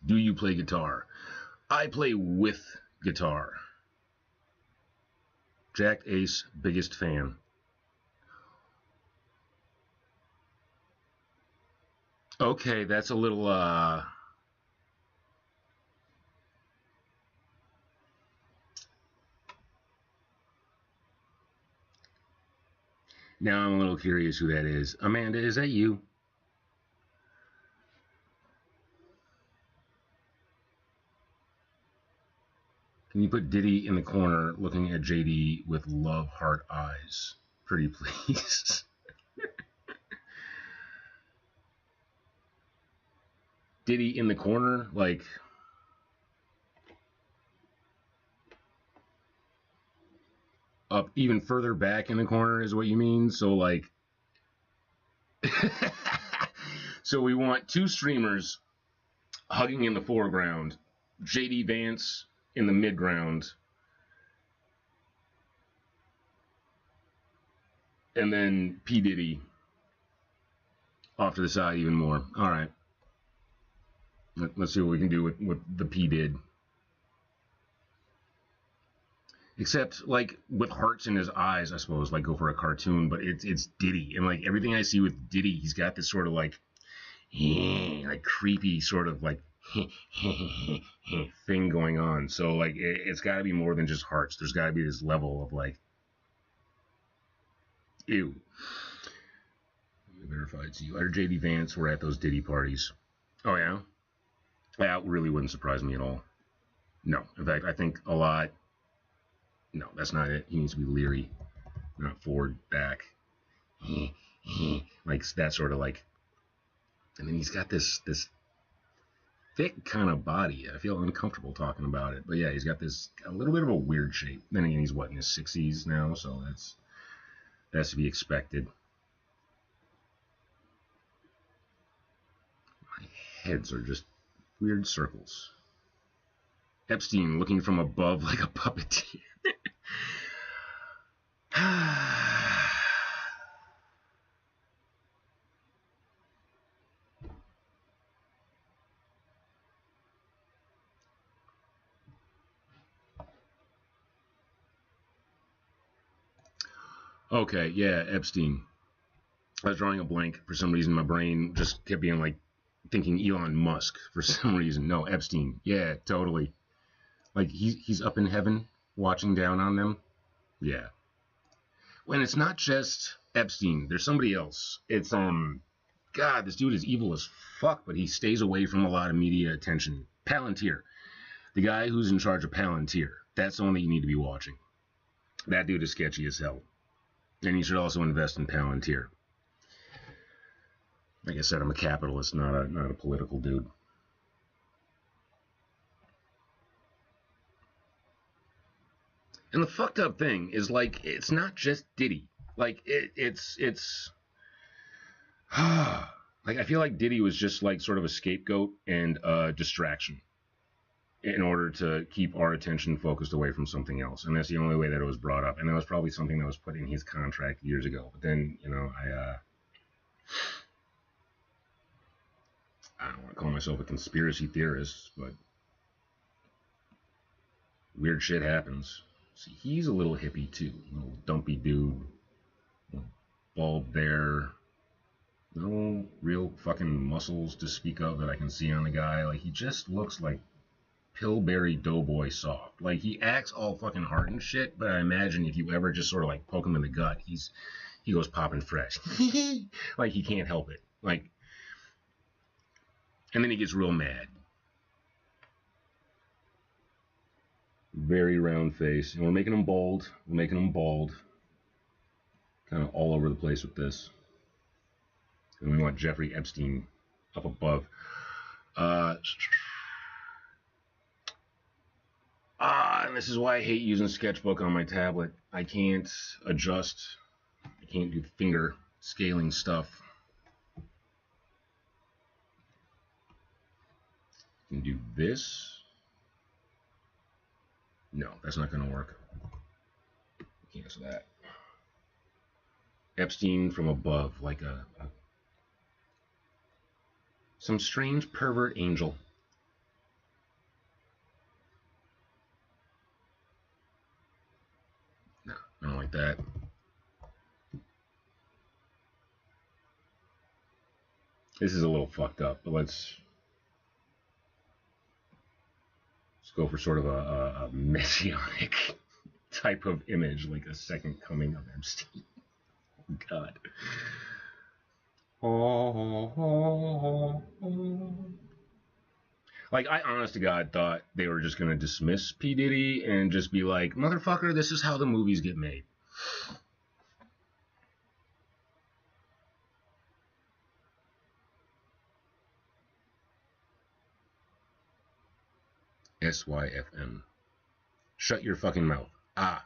Do you play guitar? I play with guitar. Jack Ace, biggest fan. Okay, that's a little, Now I'm a little curious who that is. Amanda, is that you? Can you put Diddy in the corner looking at JD with love heart eyes? Pretty please. Diddy in the corner, like up even further back in the corner is what you mean. So like, so we want two streamers hugging in the foreground, JD Vance in the midground, and then P. Diddy off to the side even more. All right. Let's see what we can do with what the P did. Except, like, with hearts in his eyes, I suppose, like, go for a cartoon, but it's Diddy. And, like, everything I see with Diddy, he's got this sort of, like creepy sort of, like, thing going on. So, like, it's got to be more than just hearts. There's got to be this level of, like, ew. Verified to you. I heard JD Vance were at those Diddy parties. Oh, yeah? That really wouldn't surprise me at all. No. In fact, I think a lot... No, that's not it. He needs to be leery, not forward, back. Like, that sort of, like... And then he's got this thick kind of body. I feel uncomfortable talking about it. But yeah, he's got this... a little bit of a weird shape. Then again, he's, what, in his 60s now? So that's to be expected. My heads are just weird circles. Epstein looking from above like a puppeteer. Okay, yeah, Epstein. I was drawing a blank for some reason. My brain just kept being like thinking Elon Musk for some reason. No, Epstein. Yeah, totally. Like he's up in heaven watching down on them. Yeah. When it's not just Epstein, there's somebody else. It's God, this dude is evil as fuck, but he stays away from a lot of media attention. Palantir. The guy who's in charge of Palantir. That's the one that you need to be watching. That dude is sketchy as hell. And you should also invest in Palantir. Like I said, I'm a capitalist, not a political dude. And the fucked up thing is, like, it's not just Diddy. Like, it's like, I feel like Diddy was just, like, sort of a scapegoat and a distraction in order to keep our attention focused away from something else. And that's the only way that it was brought up. And that was probably something that was put in his contract years ago. But then, you know, I don't want to call myself a conspiracy theorist, but weird shit happens. See, he's a little hippie too. A little dumpy dude. Bald there. No real fucking muscles to speak of that I can see on the guy. Like, he just looks like Pillsbury Doughboy soft. Like, he acts all fucking hard and shit, but I imagine if you ever just sort of like poke him in the gut, he goes popping fresh. Like, he can't help it. Like, and then he gets real mad. Very round face. And we're making him bold. We're making him bald. Kind of all over the place with this. And we want Jeffrey Epstein up above. And this is why I hate using Sketchbook on my tablet. I can't adjust. I can't do finger scaling stuff. I can do this. No, that's not going to work. Cancel that. Epstein from above, like some strange pervert angel. No, I don't like that. This is a little fucked up, but let's go for sort of a messianic type of image, like a second coming of Epstein. God. Like, I honest to God thought they were just going to dismiss P. Diddy and just be like, motherfucker, this is how the movies get made. SYFN. Shut your fucking mouth. Ah.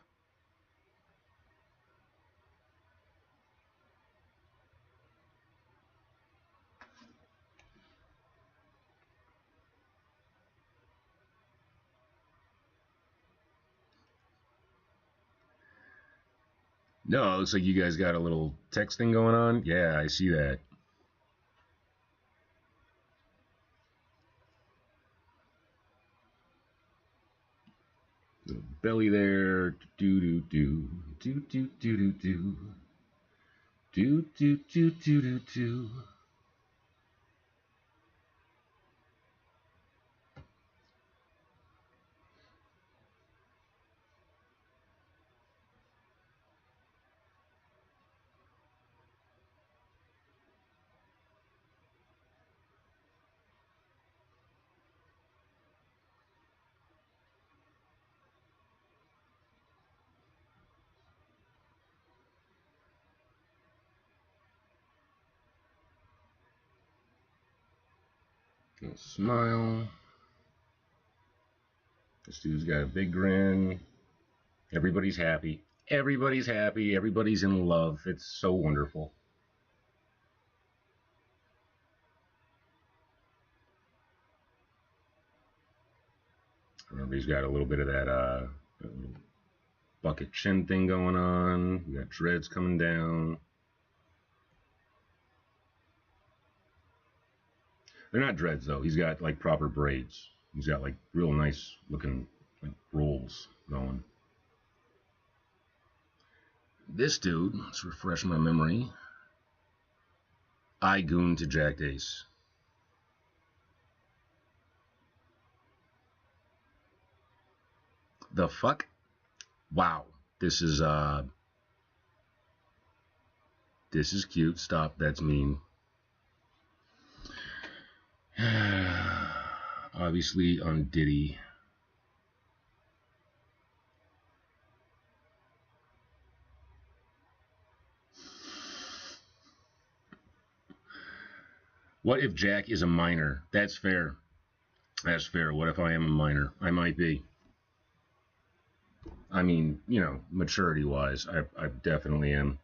No, it looks like you guys got a little text thing going on. Yeah, I see that. Little belly there. Do do do do do do do do do do do do do do. Little smile. This dude's got a big grin. Everybody's happy. Everybody's happy. Everybody's in love. It's so wonderful. Everybody's got a little bit of that bucket chin thing going on. We got dreads coming down. They're not dreads though. He's got like proper braids. He's got like real nice looking like rolls going. This dude, let's refresh my memory. I goon to Jack Ace. The fuck? Wow. This is cute. Stop, that's mean. Obviously on Diddy. What if Jack is a minor? That's fair. That's fair. What if I am a minor? I might be. I mean, you know, maturity-wise, I definitely am.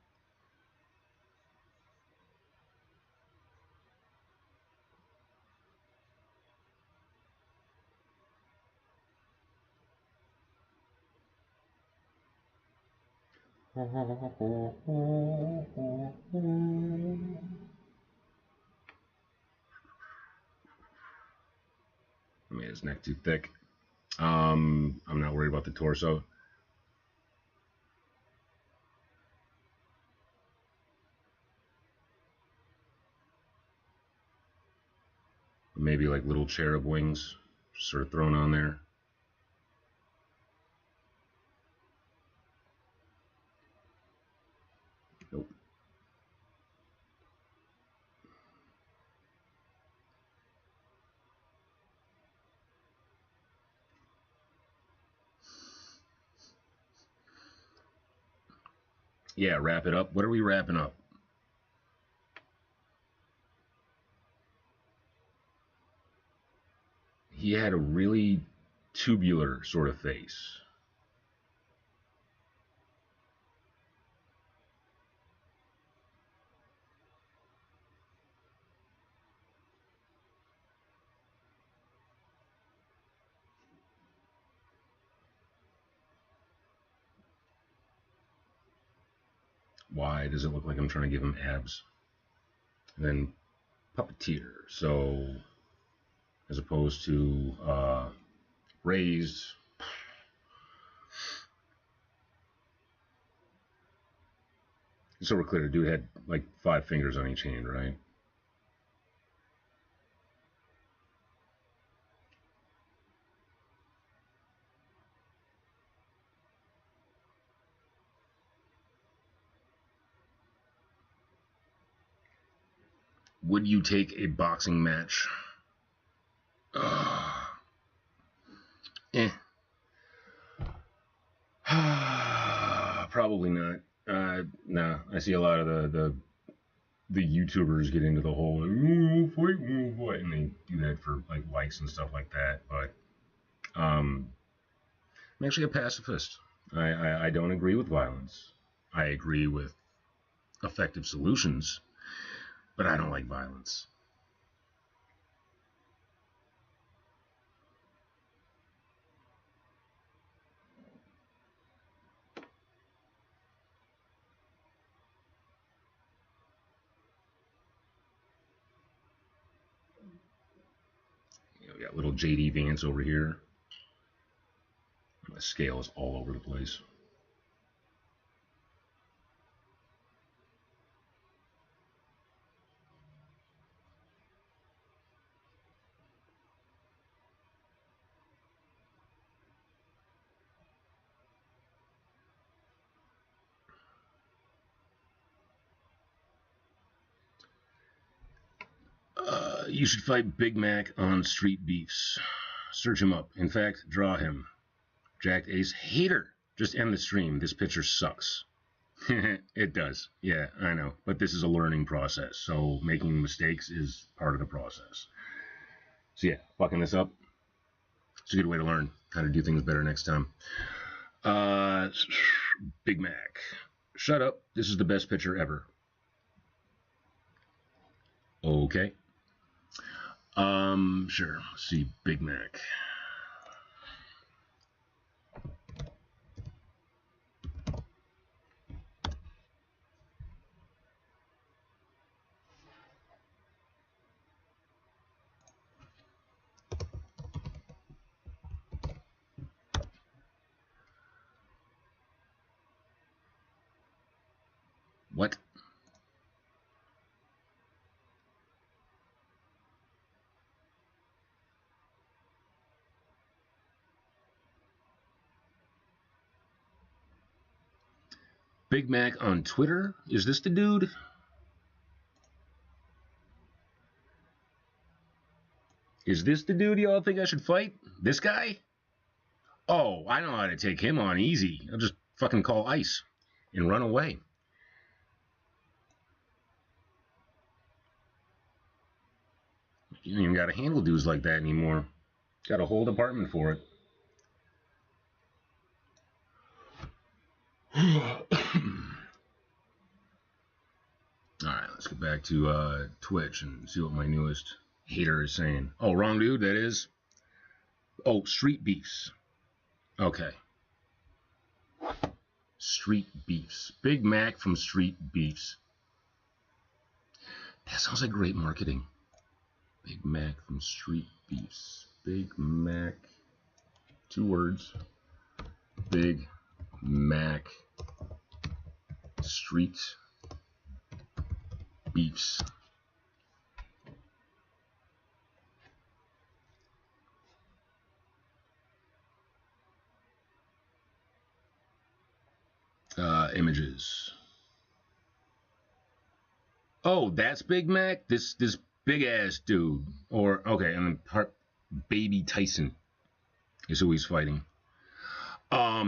I made his neck too thick. I'm not worried about the torso. Maybe like little cherub wings sort of thrown on there. Nope. Yeah, wrap it up. What are we wrapping up? He had a really tubular sort of face. Why does it look like I'm trying to give him abs? And then puppeteer. So as opposed to raised. So we're clear, dude had like 5 fingers on each hand, right? Would you take a boxing match? Eh. Probably not. Nah, I see a lot of the YouTubers get into the whole like, fight, and they do that for like likes and stuff like that. But I'm actually a pacifist. I don't agree with violence. I agree with effective solutions, but I don't like violence. We got little JD Vance over here. My scale is all over the place. You should fight Big Mac on Street Beefs. Search him up. In fact, draw him. Jacked Ace Hater. Just end the stream. This picture sucks. It does. Yeah, I know. But this is a learning process. So making mistakes is part of the process. So yeah, fucking this up. It's a good way to learn how to do things better next time. Big Mac. Shut up. This is the best picture ever. Okay. Sure. Let's see, Big Mac. What? Big Mac on Twitter? Is this the dude? Is this the dude y'all think I should fight? This guy? Oh, I know how to take him on easy. I'll just fucking call ICE and run away. You don't even gotta handle dudes like that anymore. Got a whole department for it. Alright, let's get back to Twitch and see what my newest hater is saying. Oh, wrong dude, that is. Oh, Street Beefs. Okay. Street Beefs. Big Mac from Street Beefs. That sounds like great marketing. Big Mac from Street Beefs. Big Mac. 2 words. Big Mac. Street Beefs. Images. Oh, that's Big Mac? This big ass dude. Or okay, and then Baby Tyson is who he's fighting. I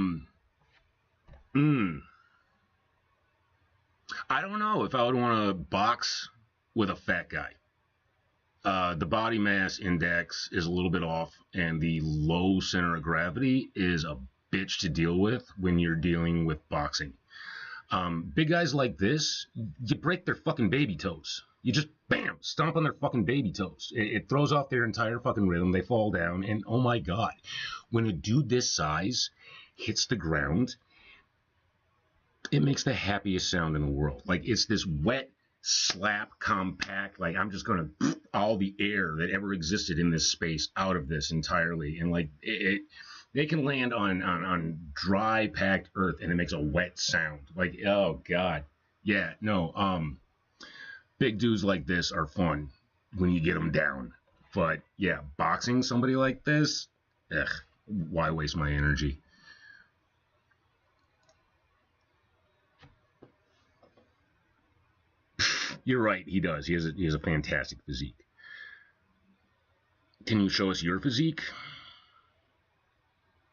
don't know if I would want to box with a fat guy. The body mass index is a little bit off, and the low center of gravity is a bitch to deal with when you're dealing with boxing. Big guys like this, you break their fucking baby toes. You just, bam, stomp on their fucking baby toes. It throws off their entire fucking rhythm. They fall down, and oh my God, when a dude this size hits the ground, it makes the happiest sound in the world. Like, it's this wet, slap, compact, like, I'm just going to all the air that ever existed in this space out of this entirely. And, like, they can land on dry, packed earth, and it makes a wet sound. Like, oh, God. Yeah, no, big dudes like this are fun when you get them down. But, yeah, boxing somebody like this, why waste my energy? You're right, he does. He has a fantastic physique. Can you show us your physique?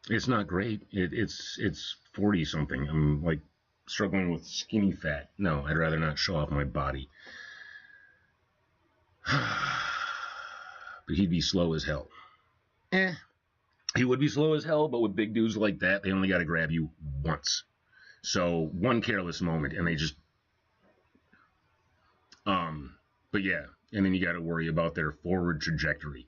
It's not great. It's 40 something. I'm like struggling with skinny fat. No, I'd rather not show off my body. But he'd be slow as hell. He would be slow as hell, but with big dudes like that, they only got to grab you once. So one careless moment, and they just, but yeah, and then you got to worry about their forward trajectory.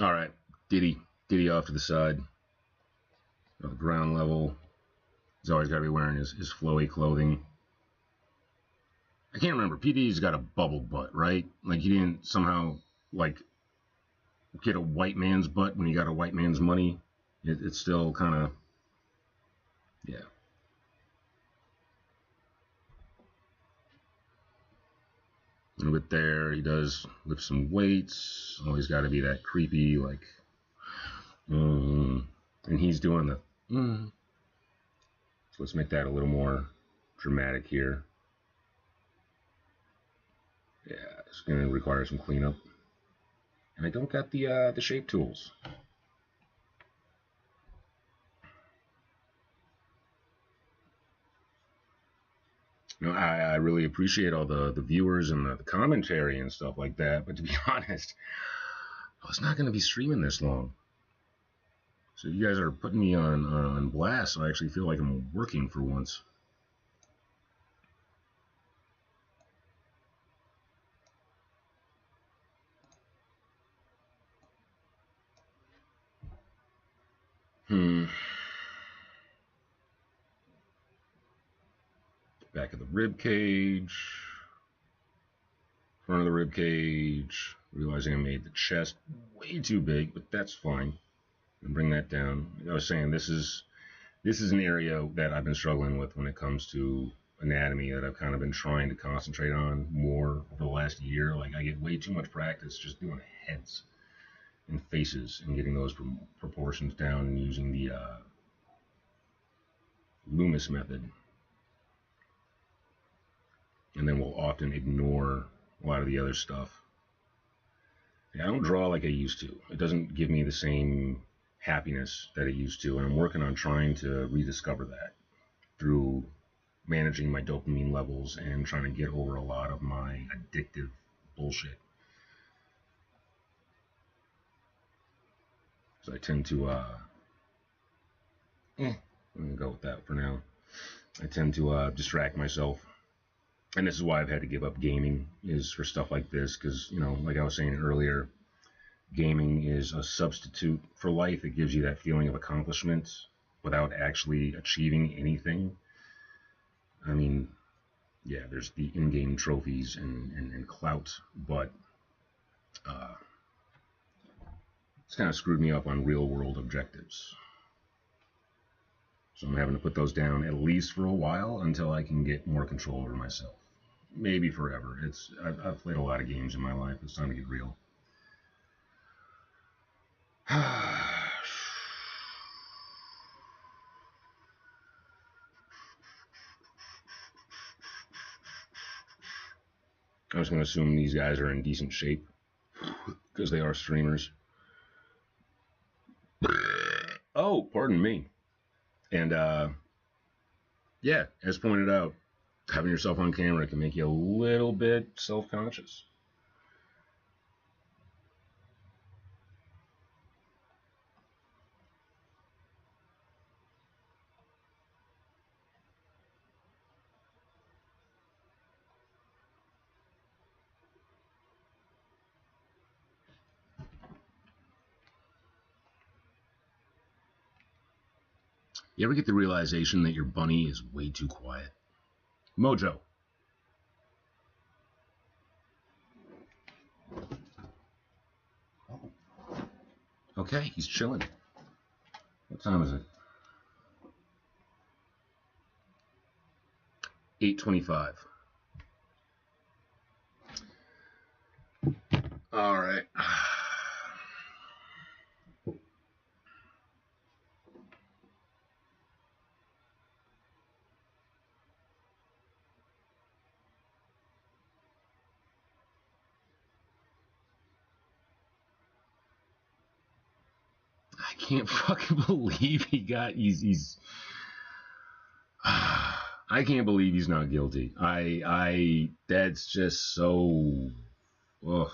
All right, Diddy off to the side, the ground level. He's always got to be wearing his flowy clothing. I can't remember. PD's got a bubble butt, right? Like he didn't somehow like get a white man's butt when he got a white man's money. It's still kind of, yeah. A little bit there. He does lift some weights. Always got to be that creepy, like, and he's doing the, So let's make that a little more dramatic here. Yeah, it's going to require some cleanup. And I don't got the shape tools. You know, I really appreciate all the viewers and the commentary and stuff like that. But to be honest, I was not going to be streaming this long. So you guys are putting me on blast. So I actually feel like I'm working for once. Back of the rib cage. Front of the rib cage. Realizing I made the chest way too big, but that's fine. And bring that down. Like I was saying, this is an area that I've been struggling with when it comes to anatomy, that I've kind of been trying to concentrate on more over the last year. Like I get way too much practice just doing heads and faces and getting those proportions down and using the Loomis method. And then we'll often ignore a lot of the other stuff. Yeah, I don't draw like I used to. It doesn't give me the same happiness that it used to, and I'm working on trying to rediscover that through managing my dopamine levels and trying to get over a lot of my addictive bullshit. So I tend to, I'm gonna go with that for now. I tend to distract myself. And this is why I've had to give up gaming, is for stuff like this, because, you know, like I was saying earlier, gaming is a substitute for life. It gives you that feeling of accomplishment without actually achieving anything. I mean, yeah, there's the in-game trophies and clout, but it's kind of screwed me up on real-world objectives. So I'm having to put those down at least for a while until I can get more control over myself. Maybe forever. I've played a lot of games in my life. It's time to get real. I was going to assume these guys are in decent shape because they are streamers. Oh, pardon me. And yeah, as pointed out, having yourself on camera can make you a little bit self-conscious. You ever get the realization that your bunny is way too quiet? Mojo. Okay, he's chilling. What time is it? 8:25. All right. I can't fucking believe he's I can't believe he's not guilty. That's just so, ugh.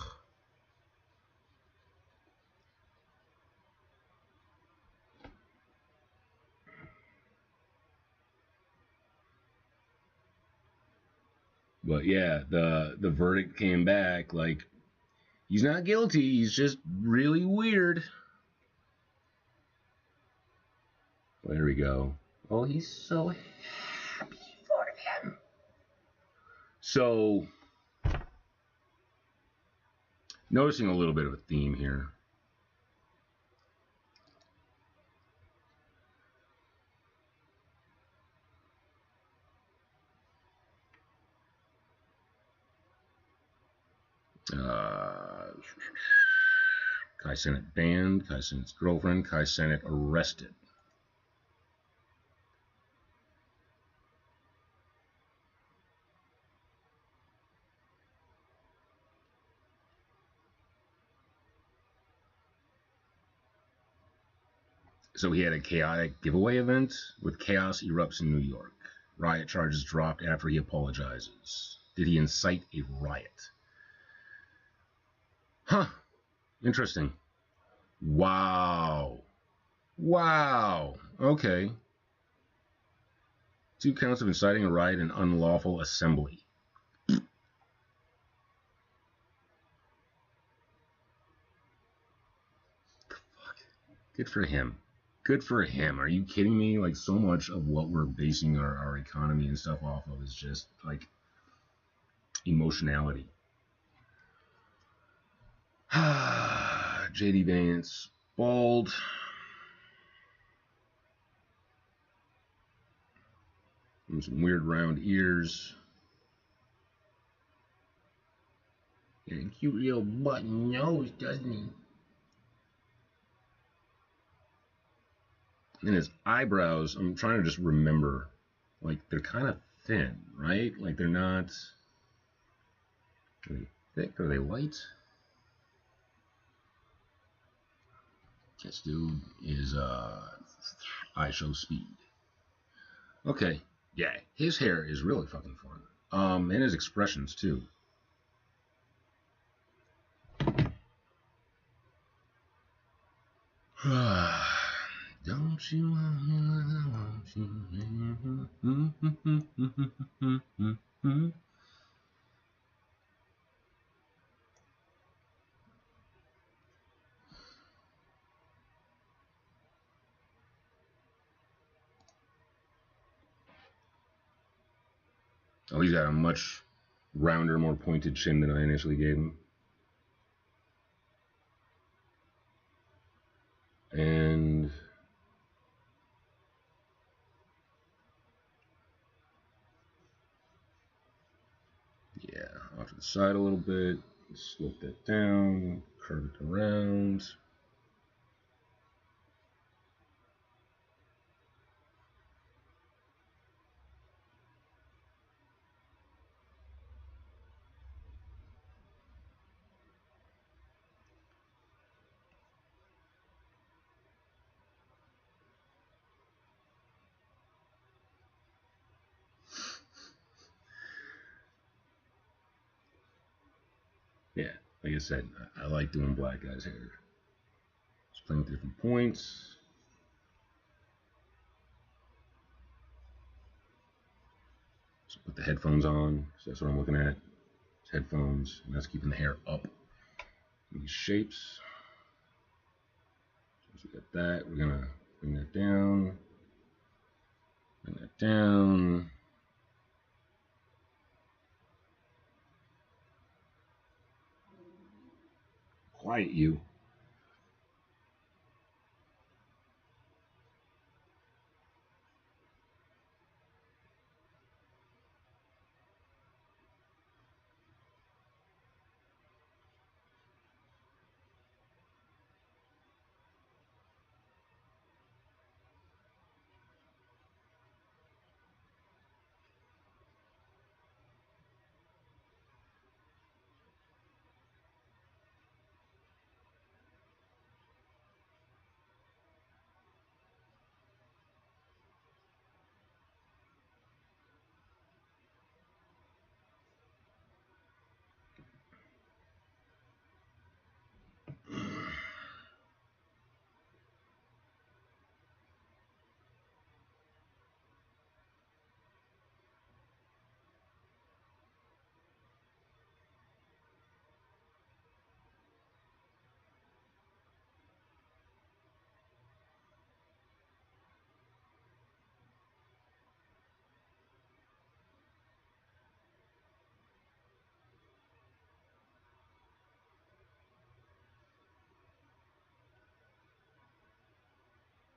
But yeah, the verdict came back like he's not guilty. He's just really weird. Well, there we go. Oh, he's so happy for him. So, noticing a little bit of a theme here. Kai Cenat banned, Kai Cenat's girlfriend, Kai Cenat arrested. So he had a chaotic giveaway event with chaos erupts in New York. Riot charges dropped after he apologizes. Did he incite a riot? Huh. Interesting. Wow. Wow. Okay. 2 counts of inciting a riot and unlawful assembly. Fuck. Good for him. Good for him. Are you kidding me? Like, so much of what we're basing our economy and stuff off of is just, like, emotionality. JD Vance, bald. And some weird round ears. And a cute little button nose, doesn't he? And his eyebrows, I'm trying to just remember, like, they're kind of thin, right? Like, they're not... Are they thick? Are they light? This dude is, I show speed. Okay. Yeah, his hair is really fucking fun. And his expressions, too. Don't you want me like I want you? Oh, he's got a much rounder, more pointed chin than I initially gave him. And yeah, off to the side a little bit, slope that down, curve it around. Yeah, like I said, I like doing black guys' hair. Just playing with different points. So put the headphones on, so that's what I'm looking at. It's headphones, and that's keeping the hair up. These shapes. So we got that. We're gonna bring that down. Bring that down. Quiet you.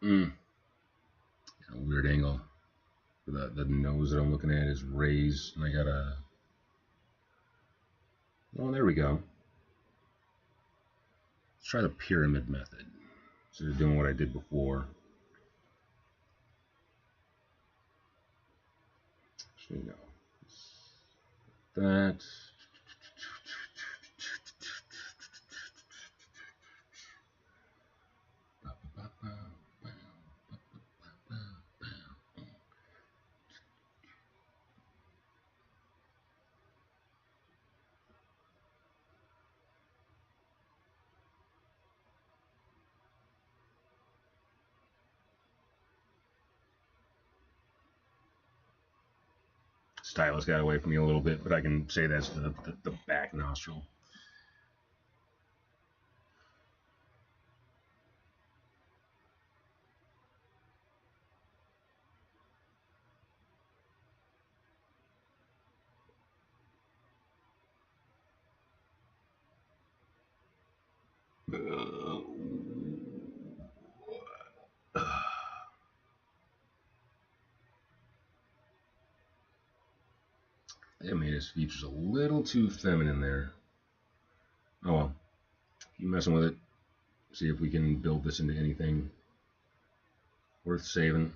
A weird angle. The nose that I'm looking at is raised, and I gotta. Oh, there we go. Let's try the pyramid method instead of doing what I did before. So, you know, that. Stylus got away from me a little bit, but I can say that's the back nostril. They made his features a little too feminine there. Oh well, keep messing with it. See if we can build this into anything worth saving.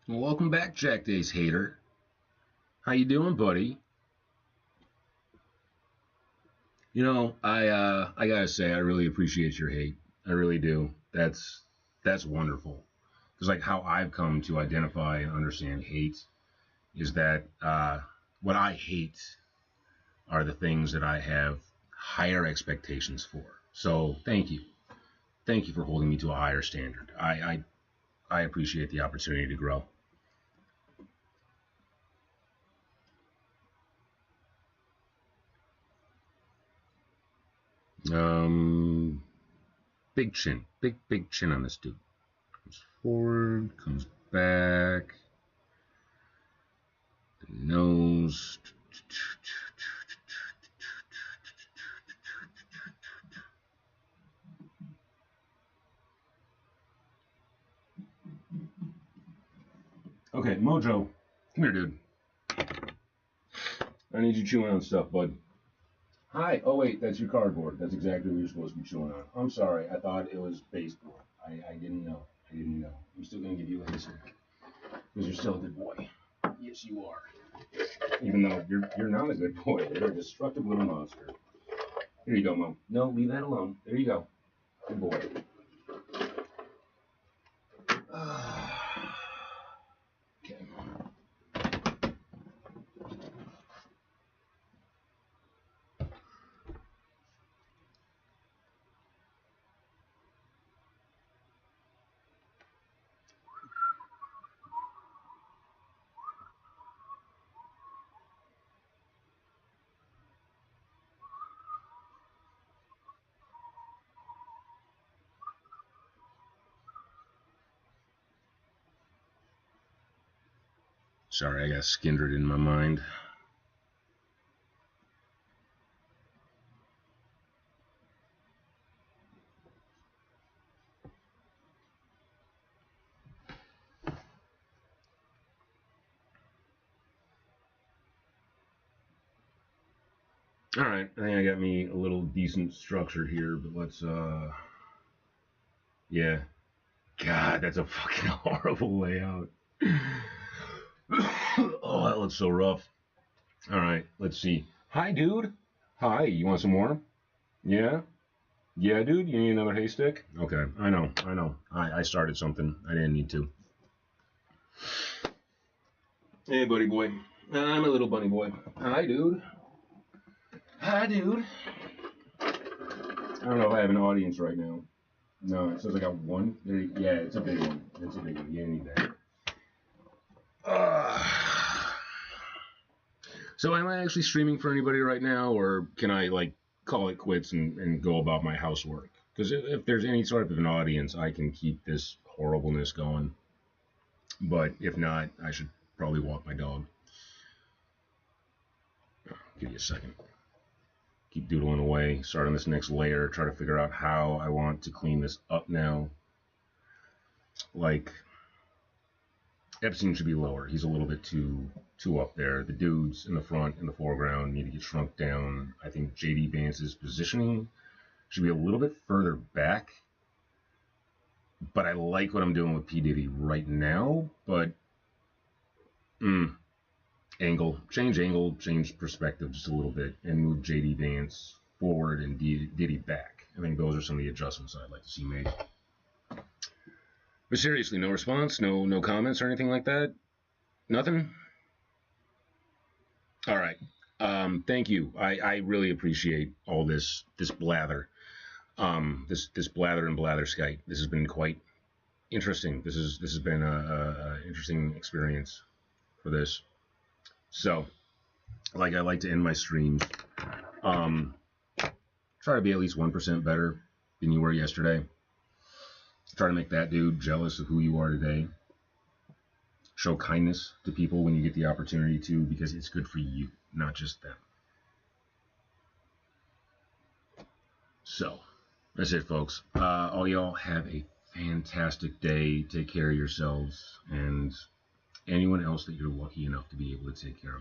Well, welcome back, Jack Days hater. How you doing, buddy? You know, I gotta say, I really appreciate your hate. I really do. That's wonderful. Because like how I've come to identify and understand hate is that what I hate are the things that I have higher expectations for. So thank you for holding me to a higher standard. I appreciate the opportunity to grow. Um, big chin, big chin on this dude. Comes forward, comes back. The nose. Okay, Mojo, come here, dude. I need you chewing on stuff, bud. Hi. Oh wait, that's your cardboard. That's exactly what you're supposed to be chewing on. I'm sorry. I thought it was baseboard. I didn't know. I didn't know. I'm still gonna give you a history because you're still a good boy. Yes, you are. Even though you're not a good boy, you're a destructive little monster. Here you go, Mom. No, leave that alone. There you go. Good boy. Okay. Sorry, I got Skindred in my mind. All right, I think I got me a little decent structure here, but let's yeah. God, that's a fucking horrible layout. Oh, that looks so rough. All right, let's see. Hi, dude. Hi, you want some more? Yeah? Yeah, dude, you need another haystack? Okay, I know. I started something. I didn't need to. Hey, buddy boy. I'm a little bunny boy. Hi, dude. Hi, dude. I don't know if I have an audience right now. No, it says I got one. Yeah, it's a big one. It's a big one. You need that. So am I actually streaming for anybody right now, or can I like call it quits and go about my housework? Because if there's any sort of an audience, I can keep this horribleness going. But if not, I should probably walk my dog. Give you a second. Keep doodling away. Start on this next layer. Try to figure out how I want to clean this up now. Like, Epstein should be lower. He's a little bit too up there. The dudes in the front and the foreground need to get shrunk down. I think JD Vance's positioning should be a little bit further back. But I like what I'm doing with P. Diddy right now. But angle, change perspective just a little bit, and move JD Vance forward and Diddy back. I think those are some of the adjustments I'd like to see made. But seriously, no response, no comments or anything like that. Nothing. All right. Thank you. I really appreciate all this blather. This blather and blather Skype. This has been quite interesting. This has been a interesting experience for this. So, like I like to end my streams. Try to be at least 1% better than you were yesterday. Try to make that dude jealous of who you are today. Show kindness to people when you get the opportunity to, because it's good for you, not just them. So, that's it, folks. All y'all have a fantastic day. Take care of yourselves and anyone else that you're lucky enough to be able to take care of.